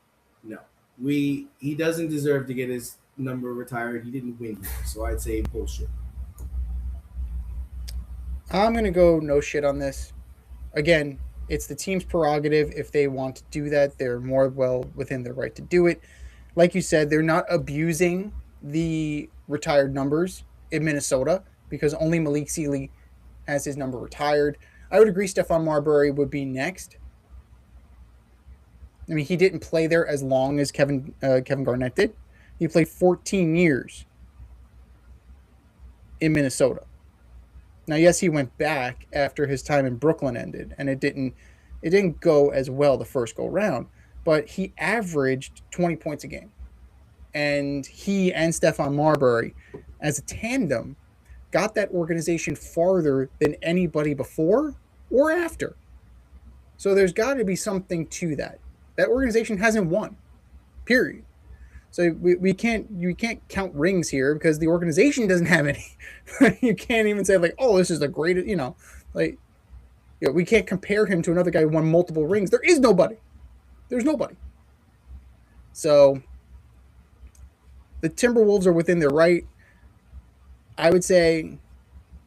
He doesn't deserve to get his number retired. He didn't win here, so I'd say bullshit. I'm going to go no shit on this. Again, it's the team's prerogative. If they want to do that, they're more well within their right to do it. Like you said, they're not abusing the retired numbers in Minnesota because only Malik Sealy has his number retired. I would agree Stephon Marbury would be next. He didn't play there as long as Kevin Garnett did. He played 14 years in Minnesota. Now, yes, he went back after his time in Brooklyn ended, and it didn't go as well the first go round, but he averaged 20 points a game. And he and Stephon Marbury, as a tandem, got that organization farther than anybody before or after. So there's got to be something to that. That organization hasn't won, period. So you can't count rings here because the organization doesn't have any. You can't even say like, oh, this is the greatest, we can't compare him to another guy who won multiple rings. There is nobody. There's nobody. So the Timberwolves are within their right. I would say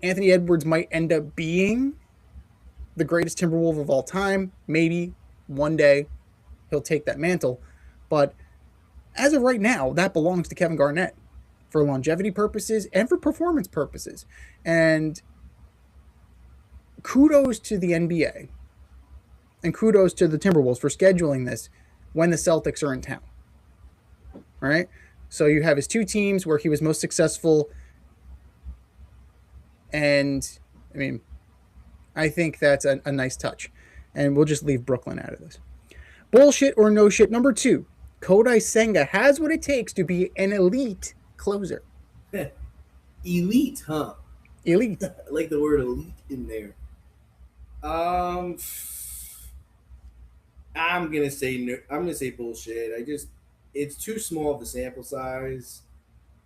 Anthony Edwards might end up being the greatest Timberwolf of all time. Maybe one day he'll take that mantle. But as of right now, that belongs to Kevin Garnett for longevity purposes and for performance purposes. And kudos to the NBA and kudos to the Timberwolves for scheduling this when the Celtics are in town. All right? So you have his two teams where he was most successful. And, I think that's a nice touch. And we'll just leave Brooklyn out of this. Bullshit or no shit. Number 2. Kodai Senga has what it takes to be an elite closer. Elite, huh? Elite. I like the word elite in there. I'm gonna say bullshit. It's too small of a sample size.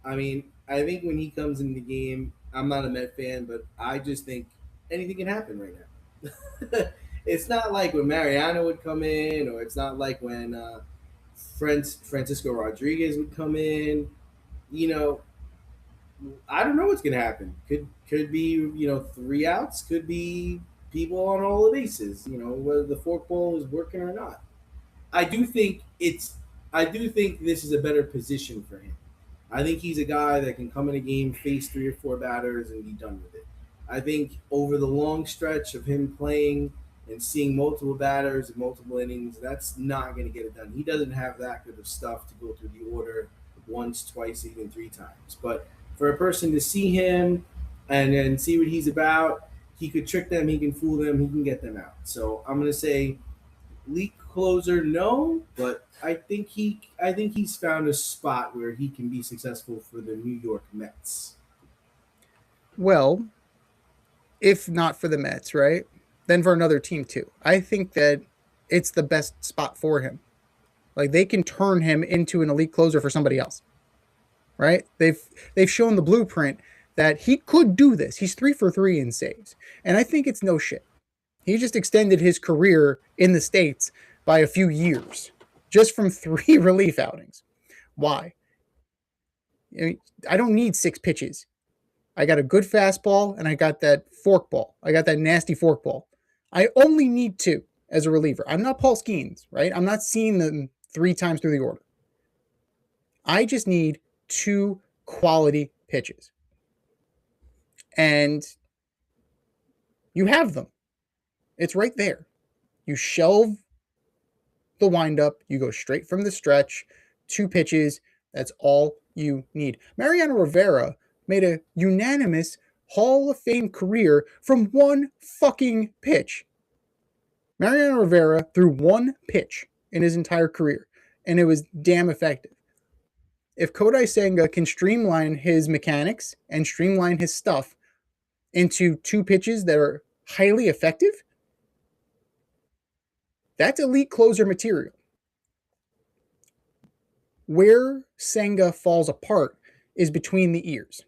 I think when he comes in the game, I'm not a Met fan, but I just think anything can happen right now. It's not like when Mariano would come in, or it's not like when Francisco Rodriguez would come in. You know, I don't know what's gonna happen. Could be three outs. Could be people on all the bases. Whether the fork ball is working or not. I do think it's. I do think this is a better position for him. I think he's a guy that can come in a game, face three or four batters, and be done with it. I think over the long stretch of him playing and seeing multiple batters and multiple innings, that's not going to get it done. He doesn't have that good of stuff to go through the order once, twice, even three times. But for a person to see him and then see what he's about, he could trick them, he can fool them, he can get them out. So I'm going to say league closer, no, but I think he's found a spot where he can be successful for the New York Mets. Well, if not for the Mets, right? Then for another team too. I think that it's the best spot for him. Like they can turn him into an elite closer for somebody else. Right? They've shown the blueprint that he could do this. He's 3 for 3 in saves. And I think it's no shit. He just extended his career in the States by a few years just from 3 relief outings. Why? I don't need 6 pitches. I got a good fastball and I got that fork ball. I got that nasty fork ball. I only need 2 as a reliever. I'm not Paul Skeens, right? I'm not seeing them 3 times through the order. I just need 2 quality pitches. And you have them. It's right there. You shelve the windup. You go straight from the stretch. 2 pitches. That's all you need. Mariano Rivera made a unanimous Hall of Fame career from 1 fucking pitch. Mariano Rivera threw 1 pitch in his entire career, and it was damn effective. If Kodai Senga can streamline his mechanics and streamline his stuff into 2 pitches that are highly effective, that's elite closer material. Where Senga falls apart is between the ears.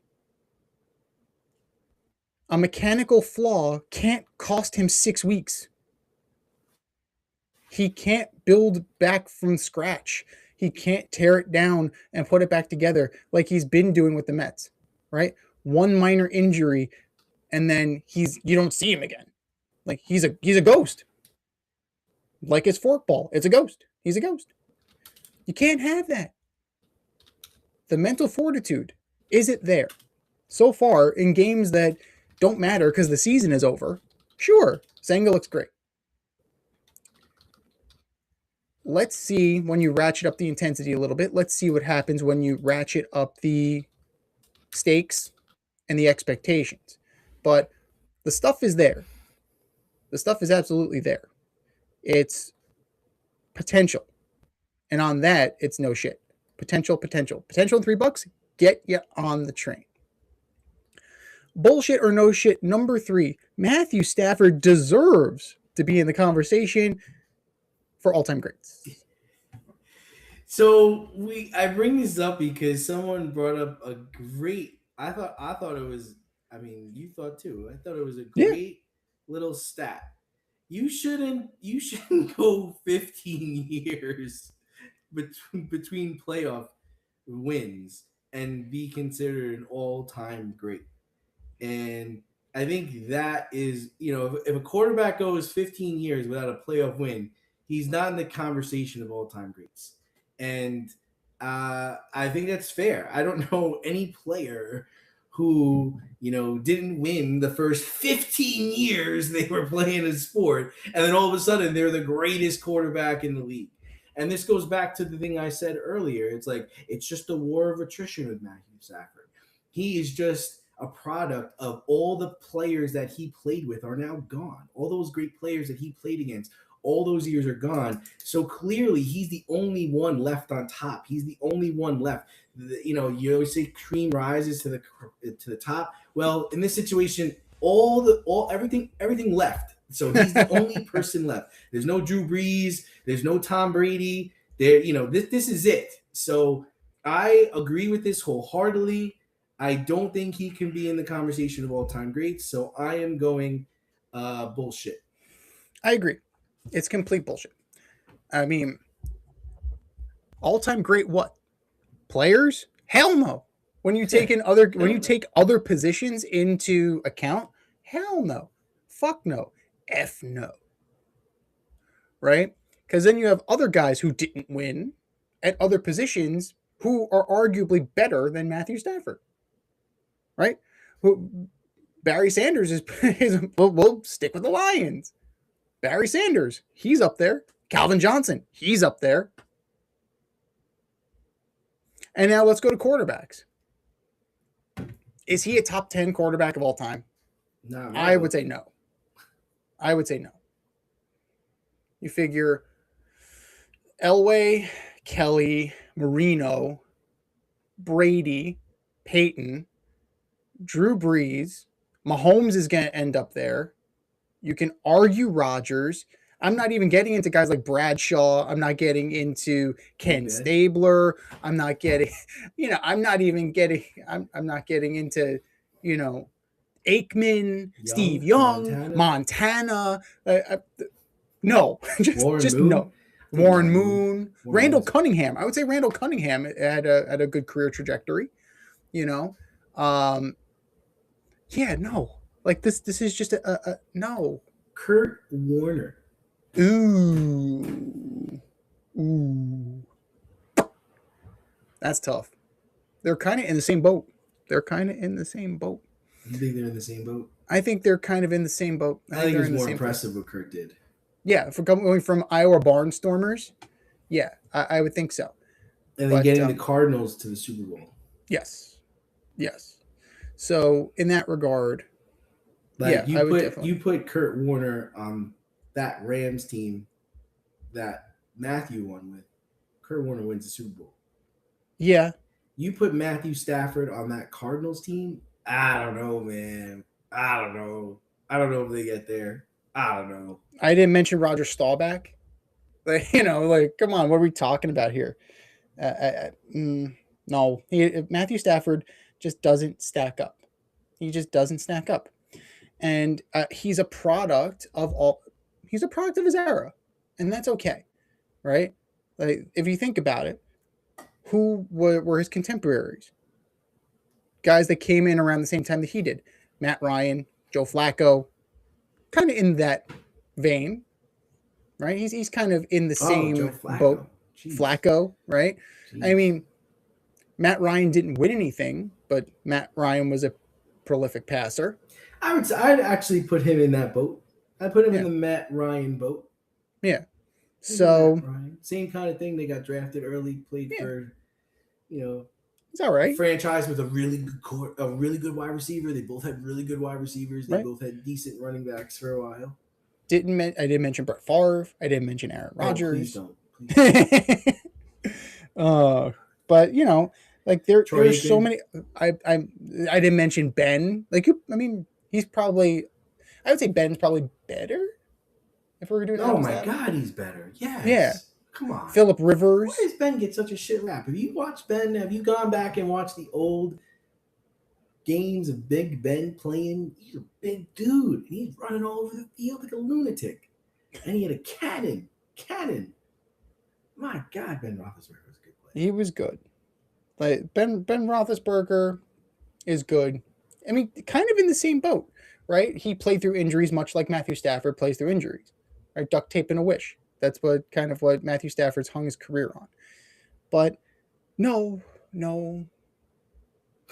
A mechanical flaw can't cost him 6 weeks. He can't build back from scratch. He can't tear it down and put it back together like he's been doing with the Mets, right? 1 minor injury, and then you don't see him again. Like he's a ghost. Like his forkball, it's a ghost. He's a ghost. You can't have that. The mental fortitude, is it there? So far, in games that don't matter because the season is over, sure, Senga looks great. Let's see when you ratchet up the intensity a little bit. Let's see what happens when you ratchet up the stakes and the expectations. But the stuff is there. The stuff is absolutely there. It's potential. And on that, it's no shit. Potential. Potential in $3, get you on the train. Bullshit or no shit, number 3. Matthew Stafford deserves to be in the conversation for all-time greats. So I bring this up because someone brought up a great. I thought it was. I mean, you thought too. I thought it was a great little stat. You shouldn't go 15 years between playoff wins and be considered an all-time great. And I think that is, if a quarterback goes 15 years without a playoff win, he's not in the conversation of all-time greats. And I think that's fair. I don't know any player who, didn't win the first 15 years they were playing a sport, and then all of a sudden they're the greatest quarterback in the league. And this goes back to the thing I said earlier. It's like, it's just a war of attrition with Matthew Stafford. He is just a product of all the players that he played with are now gone. All those great players that he played against, all those years are gone. So clearly he's the only one left on top. He's the only one left. You always say cream rises to the top. Well, in this situation, everything left. So he's the only person left. There's no Drew Brees. There's no Tom Brady. This is it. So I agree with this wholeheartedly. I don't think he can be in the conversation of all-time greats. So I am going bullshit. I agree. It's complete bullshit. I mean, All-time great what? Players? Hell no. When you take other positions into account, hell no. Fuck no. F no. Right? Because then you have other guys who didn't win at other positions who are arguably better than Matthew Stafford. Right? Barry Sanders is we'll stick with the Lions. Barry Sanders, he's up there. Calvin Johnson, he's up there. And now let's go to quarterbacks. Is he a top 10 quarterback of all time? No. I would say no. You figure Elway, Kelly, Marino, Brady, Peyton, Drew Brees, Mahomes is going to end up there. You can argue Rodgers. I'm not even getting into guys like Bradshaw. I'm not getting into Ken Stabler. I'm not getting into, Aikman, Steve Young, Montana. No, just Moon. No. Warren Moon, Randall Cunningham. I would say Randall Cunningham had a good career trajectory, no. Like this is just a no. Kurt Warner. Ooh. That's tough. They're kind of in the same boat. You think they're in the same boat? I think they're kind of in the same boat. I think it was more impressive what Kurt did. Yeah, for going from Iowa Barnstormers, yeah, I would think so. And then getting the Cardinals to the Super Bowl. Yes. So in that regard, you put Kurt Warner on that Rams team that Matthew won with. Kurt Warner wins the Super Bowl. Yeah. You put Matthew Stafford on that Cardinals team. I don't know, man. I don't know if they get there. I don't know. I didn't mention Roger Staubach. Come on, what are we talking about here? No, Matthew Stafford just doesn't stack up. He just doesn't stack up, and he's a product of his era, and that's okay, right? Like if you think about it, who were his contemporaries? Guys that came in around the same time that he did: Matt Ryan, Joe Flacco, kind of in that vein, right? He's kind of in the same boat. Jeez. Flacco, right? Jeez. I mean, Matt Ryan didn't win anything, but Matt Ryan was a prolific passer. I'd actually put him in that boat. I'd put him in the Matt Ryan boat. Yeah. So same kind of thing. They got drafted early, played for, it's all right. A franchise with a really good wide receiver. They both had really good wide receivers. They both had decent running backs for a while. I didn't mention Brett Favre. I didn't mention Aaron Rodgers. Please don't. But there's so many. I didn't mention Ben. He's probably. I would say Ben's probably better. If we're doing. Oh my God, he's better. Yes. Yeah. Come on. Phillip Rivers. Why does Ben get such a shit rap? Have you watched Ben? Have you gone back and watched the old games of Big Ben playing? He's a big dude. And he's running all over the field like a lunatic. And he had a cannon. My God, Ben Roethlisberger was a good player. He was good. Like Ben Roethlisberger is good. I mean, kind of in the same boat, right? He played through injuries much like Matthew Stafford plays through injuries. Right? Duct tape and a wish. That's what Matthew Stafford's hung his career on. But no.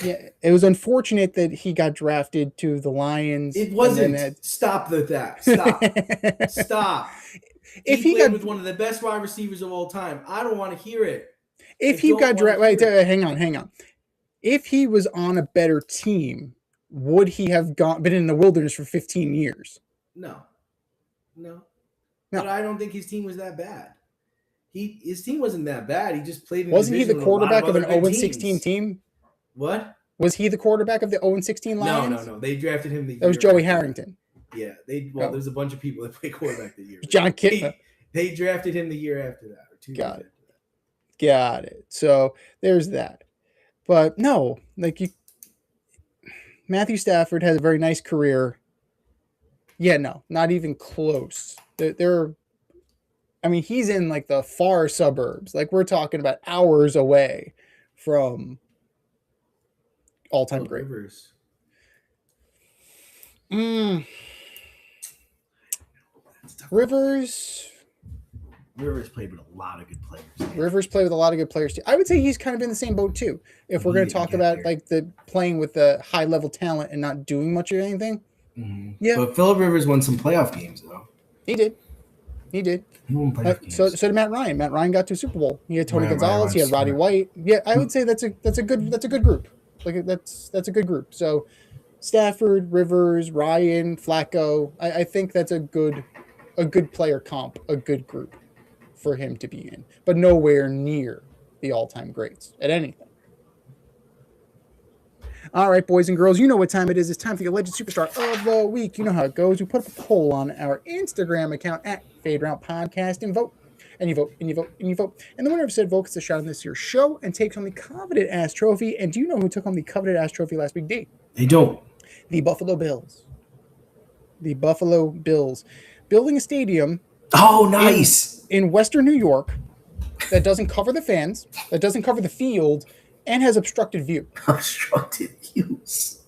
Yeah, it was unfortunate that he got drafted to the Lions. It wasn't. Stop that. Stop. If he played with one of the best wide receivers of all time, I don't want to hear it. If he got drafted, hang on. If he was on a better team, would he have been in the wilderness for 15 years? No. But I don't think his team was that bad. His team wasn't that bad. He just played in Wasn't he the quarterback of an 0-16 team? What? Was he the quarterback of the 0-16 Lions? No. They drafted him the year. That was Joey Harrington. Yeah. There's a bunch of people that play quarterback the year. John Kitna. They drafted him the year after that. Or 2 years after that. Got it. So there's that. But no, Matthew Stafford has a very nice career. Yeah, no, not even close. They're I mean, he's in like the far suburbs. Like we're talking about hours away from all-time great. Rivers. Rivers played with a lot of good players. Rivers played with a lot of good players too. I would say he's kind of in the same boat too. If we're going to talk about like the playing with the high level talent and not doing much of anything. Mm-hmm. Yeah. But Phillip Rivers won some playoff games though. He did. He won playoff games. So did Matt Ryan. Matt Ryan got to a Super Bowl. He had Tony Gonzalez. He had Roddy White. Yeah, I would say that's a good group. Like that's a good group. So Stafford, Rivers, Ryan, Flacco. I think that's a good player comp, a good group for him to be in, but nowhere near the all-time greats at anything. All right, boys and girls, you know what time it is. It's time for the Alleged Superstar of the Week. You know how it goes. We put up a poll on our Instagram account at Fade Route Podcast and vote. And you vote, and you vote, and you vote. And the winner of said vote gets a shot in this year's show and takes home the coveted ass trophy. And do you know who took home the coveted ass trophy last week, D? They don't. The Buffalo Bills. The Buffalo Bills. Building a stadium. Oh, nice. In Western New York that doesn't cover the fans, that doesn't cover the field, and has obstructed view. Obstructed views.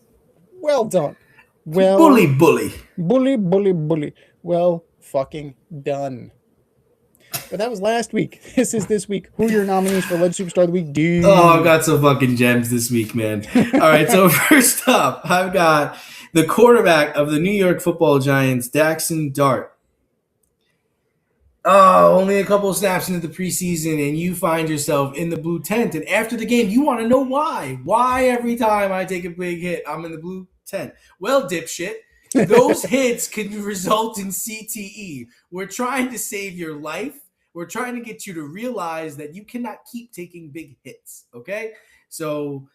Well done. Well, bully. Well fucking done. But that was last week. This is this week. Who are your nominees for Alleged Superstar of the Week? Dude. Oh, I've got some fucking gems this week, man. All right, so first up, I've got the quarterback of the New York Football Giants, Jackson Dart. Oh, only a couple of snaps into the preseason, and you find yourself in the blue tent. And after the game, you want to know why. Why every time I take a big hit, I'm in the blue tent? Well, dipshit, those hits can result in CTE. We're trying to save your life. We're trying to get you to realize that you cannot keep taking big hits, okay? So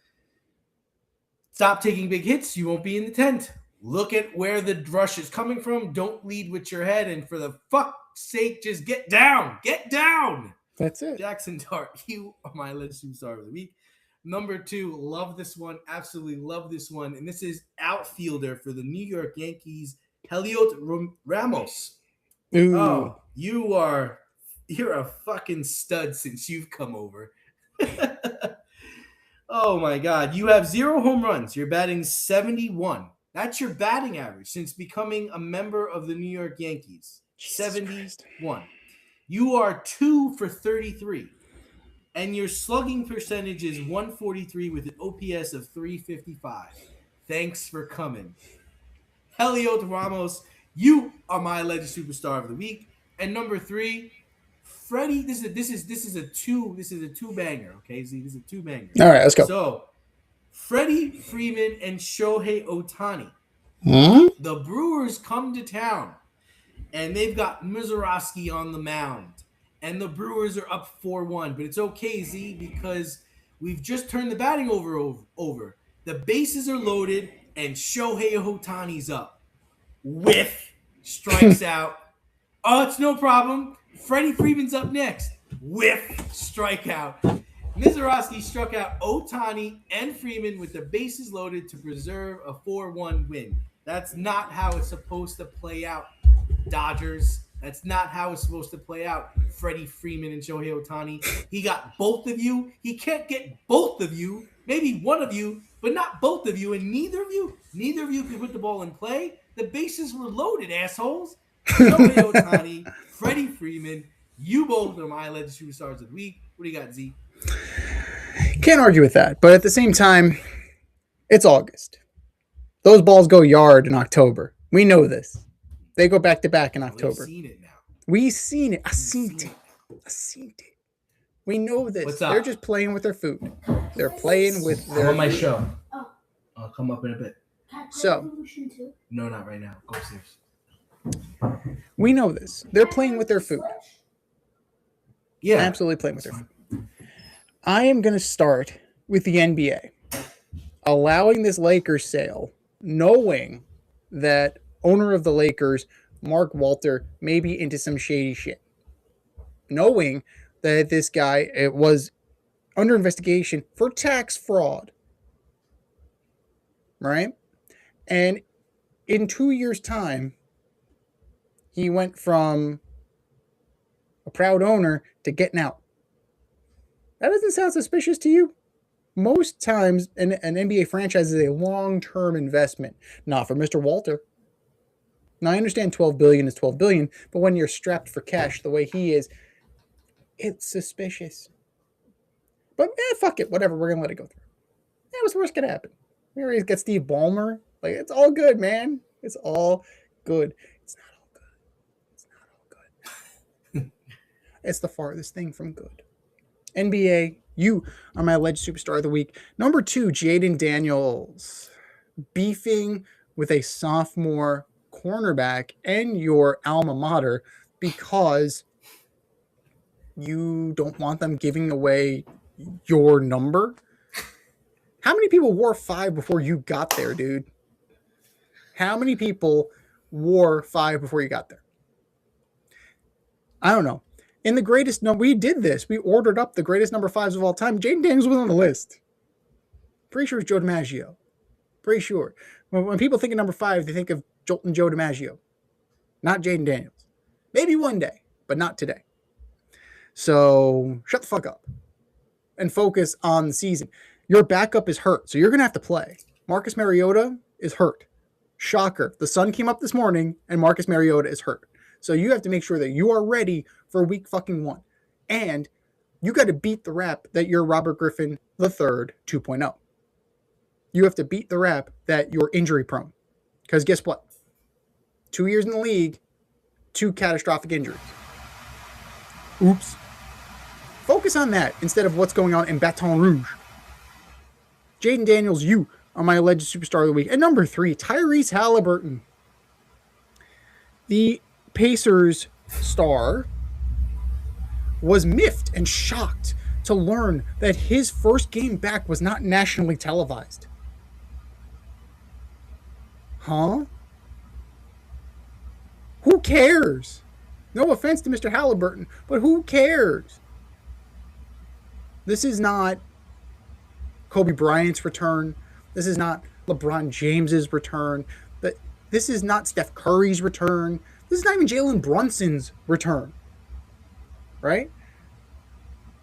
stop taking big hits. You won't be in the tent. Look at where the rush is coming from. Don't lead with your head. And for the fuck's sake, just get down. Get down. That's it. Jackson Dart, you are my Alleged Superstar of the Week. Number 2, love this one. Absolutely love this one. And this is outfielder for the New York Yankees, Heliot Ramos. Ooh. Oh, you're a fucking stud since you've come over. Oh, my God. You have 0 home runs. You're batting 71. That's your batting average since becoming a member of the New York Yankees. Jesus 71. Christ. You are 2 for 33. And your slugging percentage is 143 with an OPS of 355. Thanks for coming. Heliot Ramos, you are my Alleged Superstar of the Week. And number 3, Freddie, this is a two banger, okay? See, this is a 2-banger. All right, let's go. So, Freddie Freeman and Shohei Ohtani. The Brewers come to town, and they've got Mizorowski on the mound, and the Brewers are up 4-1. But it's okay, Z, because we've just turned the batting over. The bases are loaded, and Shohei Ohtani's up. Whiff, strikes out. Oh, it's no problem. Freddie Freeman's up next. Whiff, strikeout. Mizorowski struck out Ohtani and Freeman with the bases loaded to preserve a 4-1 win. That's not how it's supposed to play out, Dodgers. That's not how it's supposed to play out, Freddie Freeman and Shohei Ohtani. He got both of you. He can't get both of you. Maybe one of you, but not both of you. And neither of you could put the ball in play. The bases were loaded, assholes. Shohei Ohtani, Freddie Freeman, you both are my Alleged Superstars of the Week. What do you got, Z? Can't argue with that, but at the same time, it's August. Those balls go yard in October. We know this. They go back to back in October. We've seen it now. We've seen it. I seen it. We know this. What's up? They're just playing with their food. They're playing with their. I'm on my show. I'll come up in a bit. So. No, not right now. Go upstairs. We know this. They're playing with their food. Yeah, absolutely playing with their food. I am going to start with the NBA, allowing this Lakers sale, knowing that owner of the Lakers, Mark Walter, may be into some shady shit. Knowing that this guy was under investigation for tax fraud. Right? And in 2 years' time, he went from a proud owner, to getting out. That doesn't sound suspicious to you? Most times, an NBA franchise is a long-term investment. Not for Mr. Walter. Now, I understand $12 billion is $12 billion, but when you're strapped for cash the way he is, it's suspicious. But fuck it, whatever. We're gonna let it go through. Yeah, what's worse gonna happen? We already got Steve Ballmer. Like, it's all good, man. It's all good. It's not all good. It's not all good. It's the farthest thing from good. NBA, you are my alleged superstar of the week. Number 2, Jaden Daniels, beefing with a sophomore cornerback and your alma mater because you don't want them giving away your number. How many people wore 5 before you got there, dude? How many people wore 5 before you got there? I don't know. In the greatest number, we did this. We ordered up the greatest number 5s of all time. Jaden Daniels was on the list. Pretty sure it's Joe DiMaggio. Pretty sure. When people think of number 5, they think of Jolton Joe DiMaggio, not Jaden Daniels. Maybe one day, but not today. So shut the fuck up and focus on the season. Your backup is hurt, so you're going to have to play. Marcus Mariota is hurt. Shocker. The sun came up this morning, and Marcus Mariota is hurt. So you have to make sure that you are ready for week fucking 1. And you got to beat the rap that you're Robert Griffin III 2.0. You have to beat the rap that you're injury prone. Because guess what? 2 years in the league, 2 catastrophic injuries. Oops. Focus on that instead of what's going on in Baton Rouge. Jaden Daniels, you are my alleged superstar of the week. And number 3, Tyrese Halliburton. The Pacers star was miffed and shocked to learn that his first game back was not nationally televised. Huh? Who cares? No offense to Mr. Halliburton, but who cares? This is not Kobe Bryant's return. This is not LeBron James's return. This is not Steph Curry's return. This is not even Jalen Brunson's return. Right?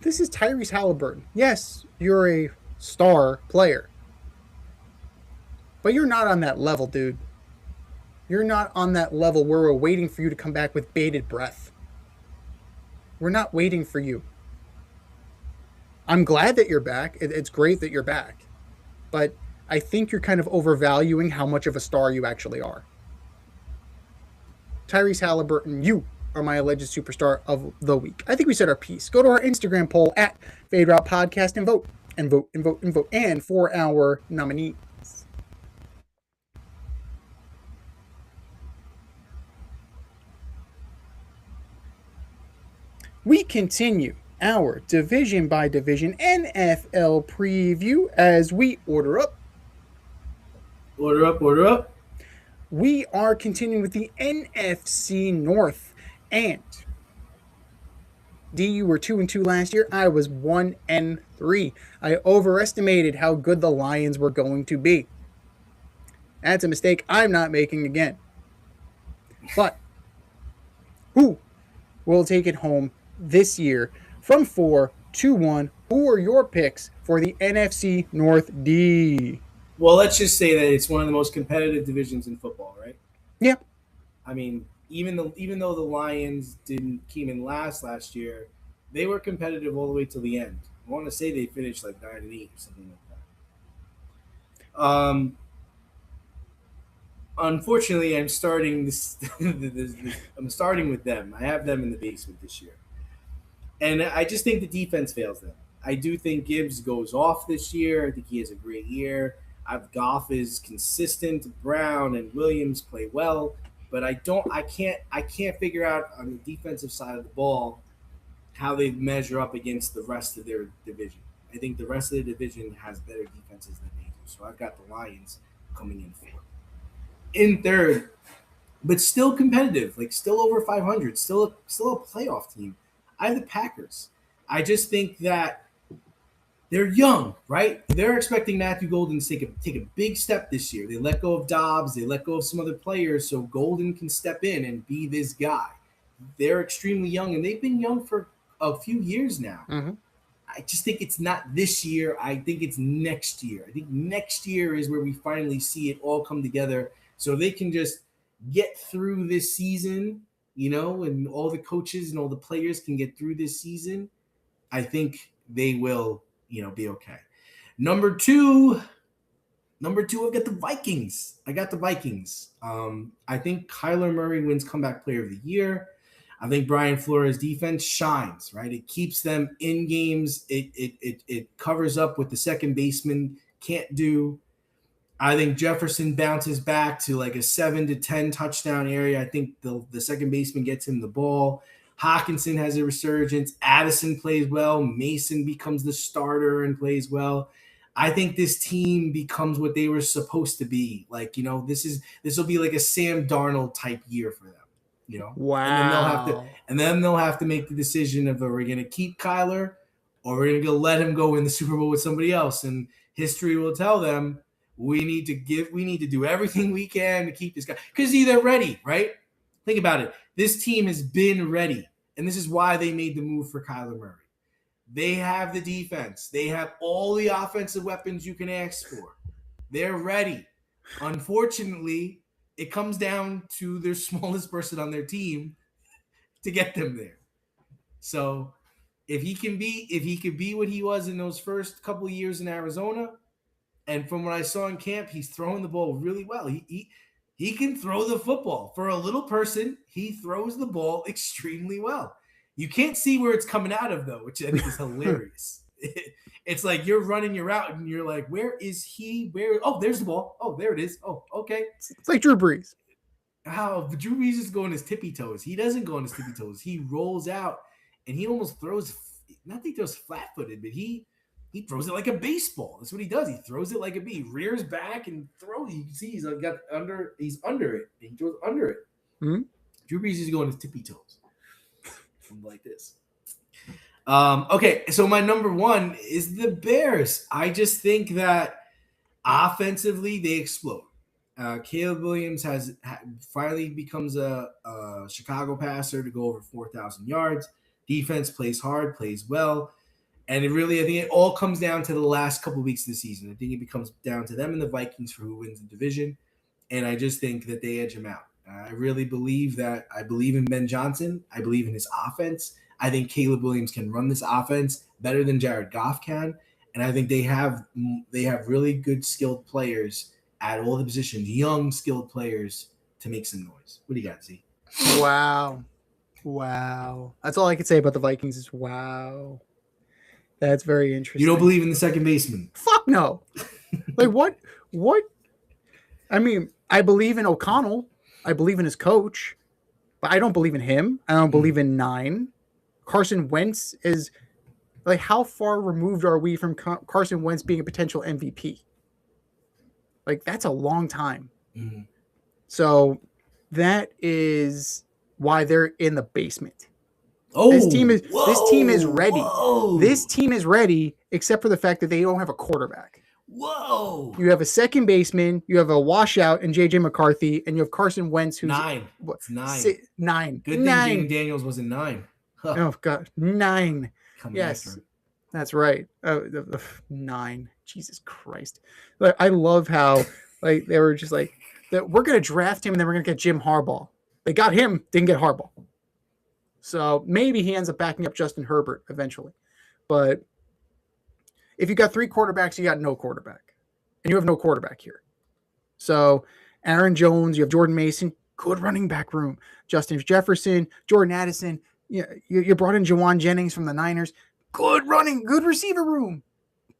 This is Tyrese Halliburton. Yes, you're a star player. But you're not on that level, dude. You're not on that level where we're waiting for you to come back with bated breath. We're not waiting for you. I'm glad that you're back. It's great that you're back. But I think you're kind of overvaluing how much of a star you actually are. Tyrese Halliburton, you are my alleged superstar of the week. I think we said our piece. Go to our Instagram poll at Fade Route Podcast and vote. And vote, and vote, and vote. And for our nominees. We continue our division by division NFL preview as we order up. Order up, order up. We are continuing with the NFC North. And D, you were 2-2 last year. I was 1-3. I overestimated how good the Lions were going to be. That's a mistake I'm not making again. But who will take it home this year from 4-1? Who are your picks for the NFC North, D? Well, let's just say that it's one of the most competitive divisions in football, right? Yeah. I mean, even though the Lions came in last year, they were competitive all the way to the end. I want to say they finished like 9-8 or something like that. Unfortunately, I'm starting this. I'm starting with them. I have them in the basement this year, and I just think the defense fails them. I do think Gibbs goes off this year. I think he has a great year. Goff is consistent. Brown and Williams play well, but I can't figure out on the defensive side of the ball how they measure up against the rest of their division. I think the rest of the division has better defenses than they do. So I've got the Lions coming in fourth. In third, but still competitive, like still over 500, still a playoff team. I have the Packers. I just think that they're young, right? They're expecting Matthew Golden to take a big step this year. They let go of Dobbs. They let go of some other players so Golden can step in and be this guy. they're extremely young, and they've been young for a few years now. Mm-hmm. I just think it's not this year. I think it's next year. I think next year is where we finally see it all come together. So they can just get through this season, and all the coaches and all the players can get through this season. I think they will, be okay. Number two, I've got the Vikings. I think Kyler Murray wins comeback player of the year. I think Brian Flores' defense shines, right? It keeps them in games. It covers up what the second baseman can't do. I think Jefferson bounces back to like a 7 to 10 touchdown area. I think the second baseman gets him the ball. Hawkinson has a resurgence. Addison plays well. Mason becomes the starter and plays well. I think this team becomes what they were supposed to be. Like, this will be like a Sam Darnold type year for them. Wow. And then they'll have to make the decision of, are we going to keep Kyler or we're going to let him go in the Super Bowl with somebody else? And history will tell them we need to do everything we can to keep this guy, because they're ready, right? Think about it. This team has been ready, and this is why they made the move for Kyler Murray. They have the defense. They have all the offensive weapons you can ask for. They're ready. Unfortunately, it comes down to their smallest person on their team to get them there. So if he could be what he was in those first couple of years in Arizona, and from what I saw in camp, he's throwing the ball really well. He can throw the football. For a little person, he throws the ball extremely well. You can't see where it's coming out of, though, which I think is hilarious. It's like you're running your route and you're like, where is he? Oh, there's the ball. Oh, there it is. Oh, okay. It's like Drew Brees. Drew Brees is going his tippy toes. He doesn't go on his tippy toes. He rolls out and he almost throws, not that he throws flat-footed, but he throws it like a baseball. That's what he does. He throws it like a bee. He rears back and throws. You can see he's under it. He throws under it. Mm-hmm. Drew Brees is going his tippy toes. Like this. Okay, so my number one is the Bears. I just think that offensively they explode. Caleb Williams finally becomes a Chicago passer to go over 4,000 yards. Defense plays hard, plays well. And I think it all comes down to the last couple of weeks of the season. I think it becomes down to them and the Vikings for who wins the division. And I just think that they edge them out. I really believe that. I believe in Ben Johnson. I believe in his offense. I think Caleb Williams can run this offense better than Jared Goff can. And I think they have really good skilled players at all the positions, young skilled players to make some noise. What do you got, Z? Wow. That's all I can say about the Vikings is wow. That's very interesting. You don't believe in the second baseman? Fuck no. Like what? I mean, I believe in O'Connell. I believe in his coach, but I don't believe in him. I don't believe in 9. Carson Wentz is like, how far removed are we from Carson Wentz being a potential MVP? Like, that's a long time. Mm-hmm. So that is why they're in the basement. Oh, this team is ready. Whoa. This team is ready, except for the fact that they don't have a quarterback. Whoa! You have a second baseman, you have a washout in JJ McCarthy, and you have Carson Wentz, who's 9. It's 9. 9. Good thing Jaden Daniels was in 9. Huh. Oh God, 9. Coming yes, that's right. 9. Jesus Christ! Like, I love how like they were just like, we're gonna draft him and then we're gonna get Jim Harbaugh. They got him, didn't get Harbaugh. So maybe he ends up backing up Justin Herbert eventually, but. If you got 3 quarterbacks, you got no quarterback. And you have no quarterback here. So Aaron Jones, you have Jordan Mason, good running back room. Justin Jefferson, Jordan Addison. You brought in Jawan Jennings from the Niners. Good receiver room.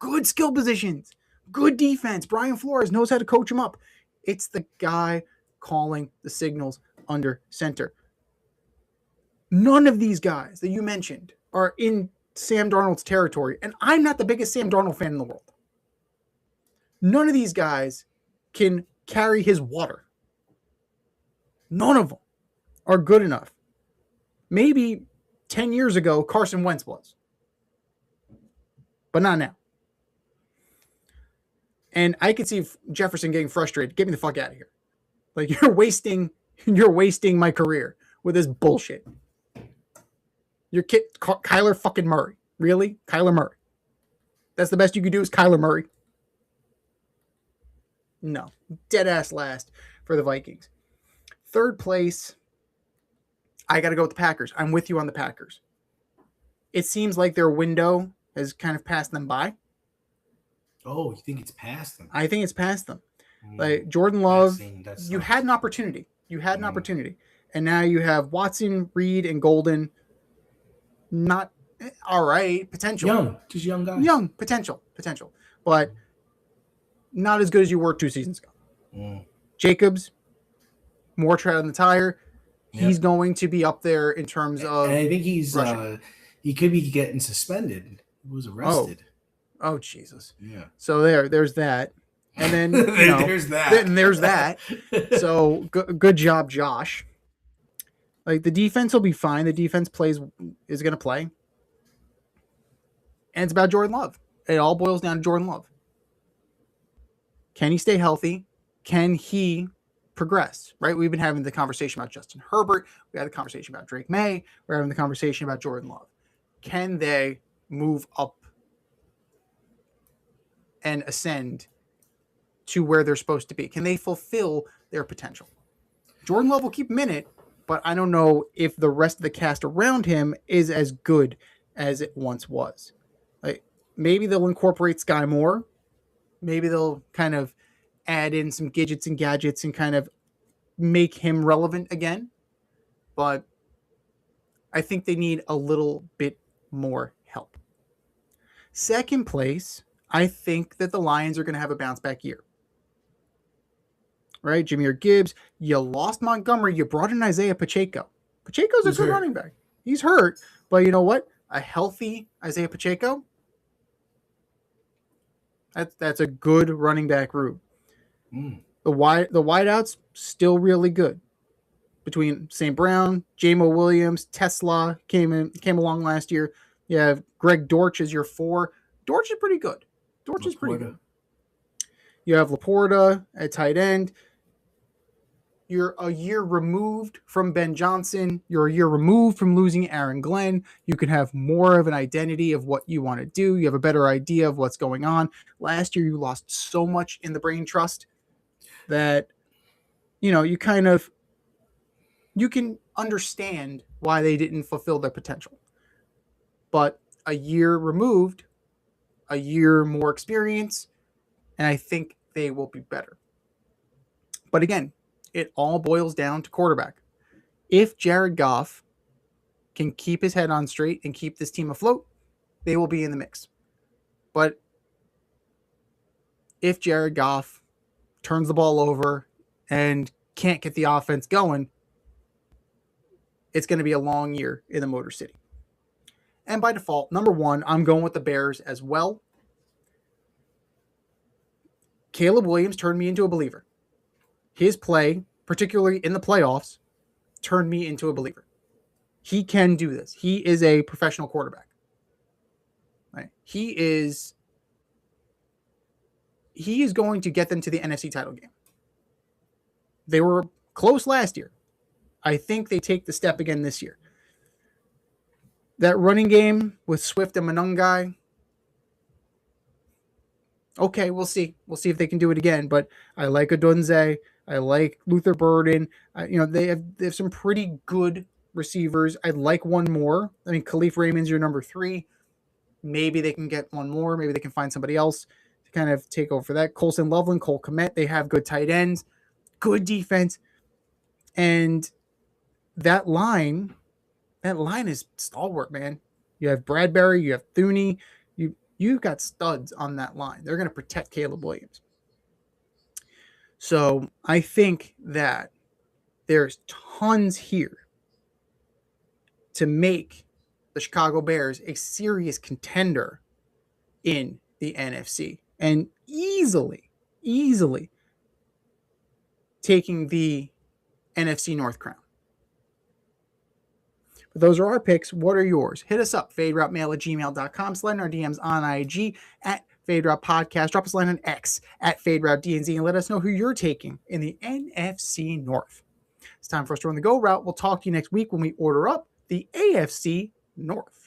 Good skill positions. Good defense. Brian Flores knows how to coach him up. It's the guy calling the signals under center. None of these guys that you mentioned are in Sam Darnold's territory, and I'm not the biggest Sam Darnold fan in the world. None of these guys can carry his water. None of them are good enough. Maybe 10 years ago, Carson Wentz was, but not now. And I could see Jefferson getting frustrated. Get me the fuck out of here. Like, you're wasting my career with this bullshit. Your kid, Kyler fucking Murray. Really? Kyler Murray. That's the best you could do is Kyler Murray? No. Dead ass last for the Vikings. Third place, I got to go with the Packers. I'm with you on the Packers. It seems like their window has kind of passed them by. Oh, you think it's past them? I think it's past them. Like Jordan Love, That's you had an opportunity. You had an opportunity. And now you have Watson, Reed, and Golden. Not all right. Potential. Young. Just young guys. Young. Potential. But not as good as you were 2 seasons ago. Jacobs, more tread on the tire. He's going to be up there in terms of. And I think he could be getting suspended. He was arrested. Oh Jesus. Yeah. So there's that. And then there's that. And there's that. So good job, Josh. Like the defense will be fine. The defense is going to play. And it's about Jordan Love. It all boils down to Jordan Love. Can he stay healthy? Can he progress? Right? We've been having the conversation about Justin Herbert. We had the conversation about Drake May. We're having the conversation about Jordan Love. Can they move up and ascend to where they're supposed to be? Can they fulfill their potential? Jordan Love will keep him in it, but I don't know if the rest of the cast around him is as good as it once was. Like maybe they'll incorporate Sky Moore. Maybe they'll kind of add in some gadgets and kind of make him relevant again. But I think they need a little bit more help. Second place, I think that the Lions are going to have a bounce back year. Right? Jahmyr Gibbs, you lost Montgomery, you brought in Isaiah Pacheco. Pacheco's a good running back. He's hurt, but you know what? A healthy Isaiah Pacheco, that's a good running back group. The wideouts still really good. Between St. Brown, Jamo Williams, Tesla came along last year. You have Greg Dortch as your 4. Dortch is pretty good. You have Laporta at tight end. You're a year removed from Ben Johnson. You're a year removed from losing Aaron Glenn. You can have more of an identity of what you want to do. You have a better idea of what's going on. Last year, you lost so much in the brain trust that, you can understand why they didn't fulfill their potential. But a year removed, a year more experience, and I think they will be better. But again, it all boils down to quarterback. If Jared Goff can keep his head on straight and keep this team afloat, they will be in the mix. But if Jared Goff turns the ball over and can't get the offense going, it's going to be a long year in the Motor City. And by default, number 1, I'm going with the Bears as well. Caleb Williams turned me into a believer. His play, particularly in the playoffs, turned me into a believer. He can do this. He is a professional quarterback. Right? He is going to get them to the NFC title game. They were close last year. I think they take the step again this year. That running game with Swift and Monangai, okay, we'll see. We'll see if they can do it again. But I like Odunze. I like Luther Burden. They have some pretty good receivers. I'd like one more. I mean, Khalif Raymond's your number 3. Maybe they can get one more. Maybe they can find somebody else to kind of take over for that. Colson Loveland, Cole Kmet. They have good tight ends, good defense. And that line is stalwart, man. You have Bradbury, you have Thuney, you've got studs on that line. They're going to protect Caleb Williams. So I think that there's tons here to make the Chicago Bears a serious contender in the NFC and easily taking the NFC North crown. But those are our picks. What are yours? Hit us up, faderoutemail@gmail.com. Slide in our DMs on IG at Fade Route Podcast. Drop us a line on X at Fade Route DNZ and let us know who you're taking in the NFC North. It's time for us to run the go route. We'll talk to you next week when we order up the AFC north.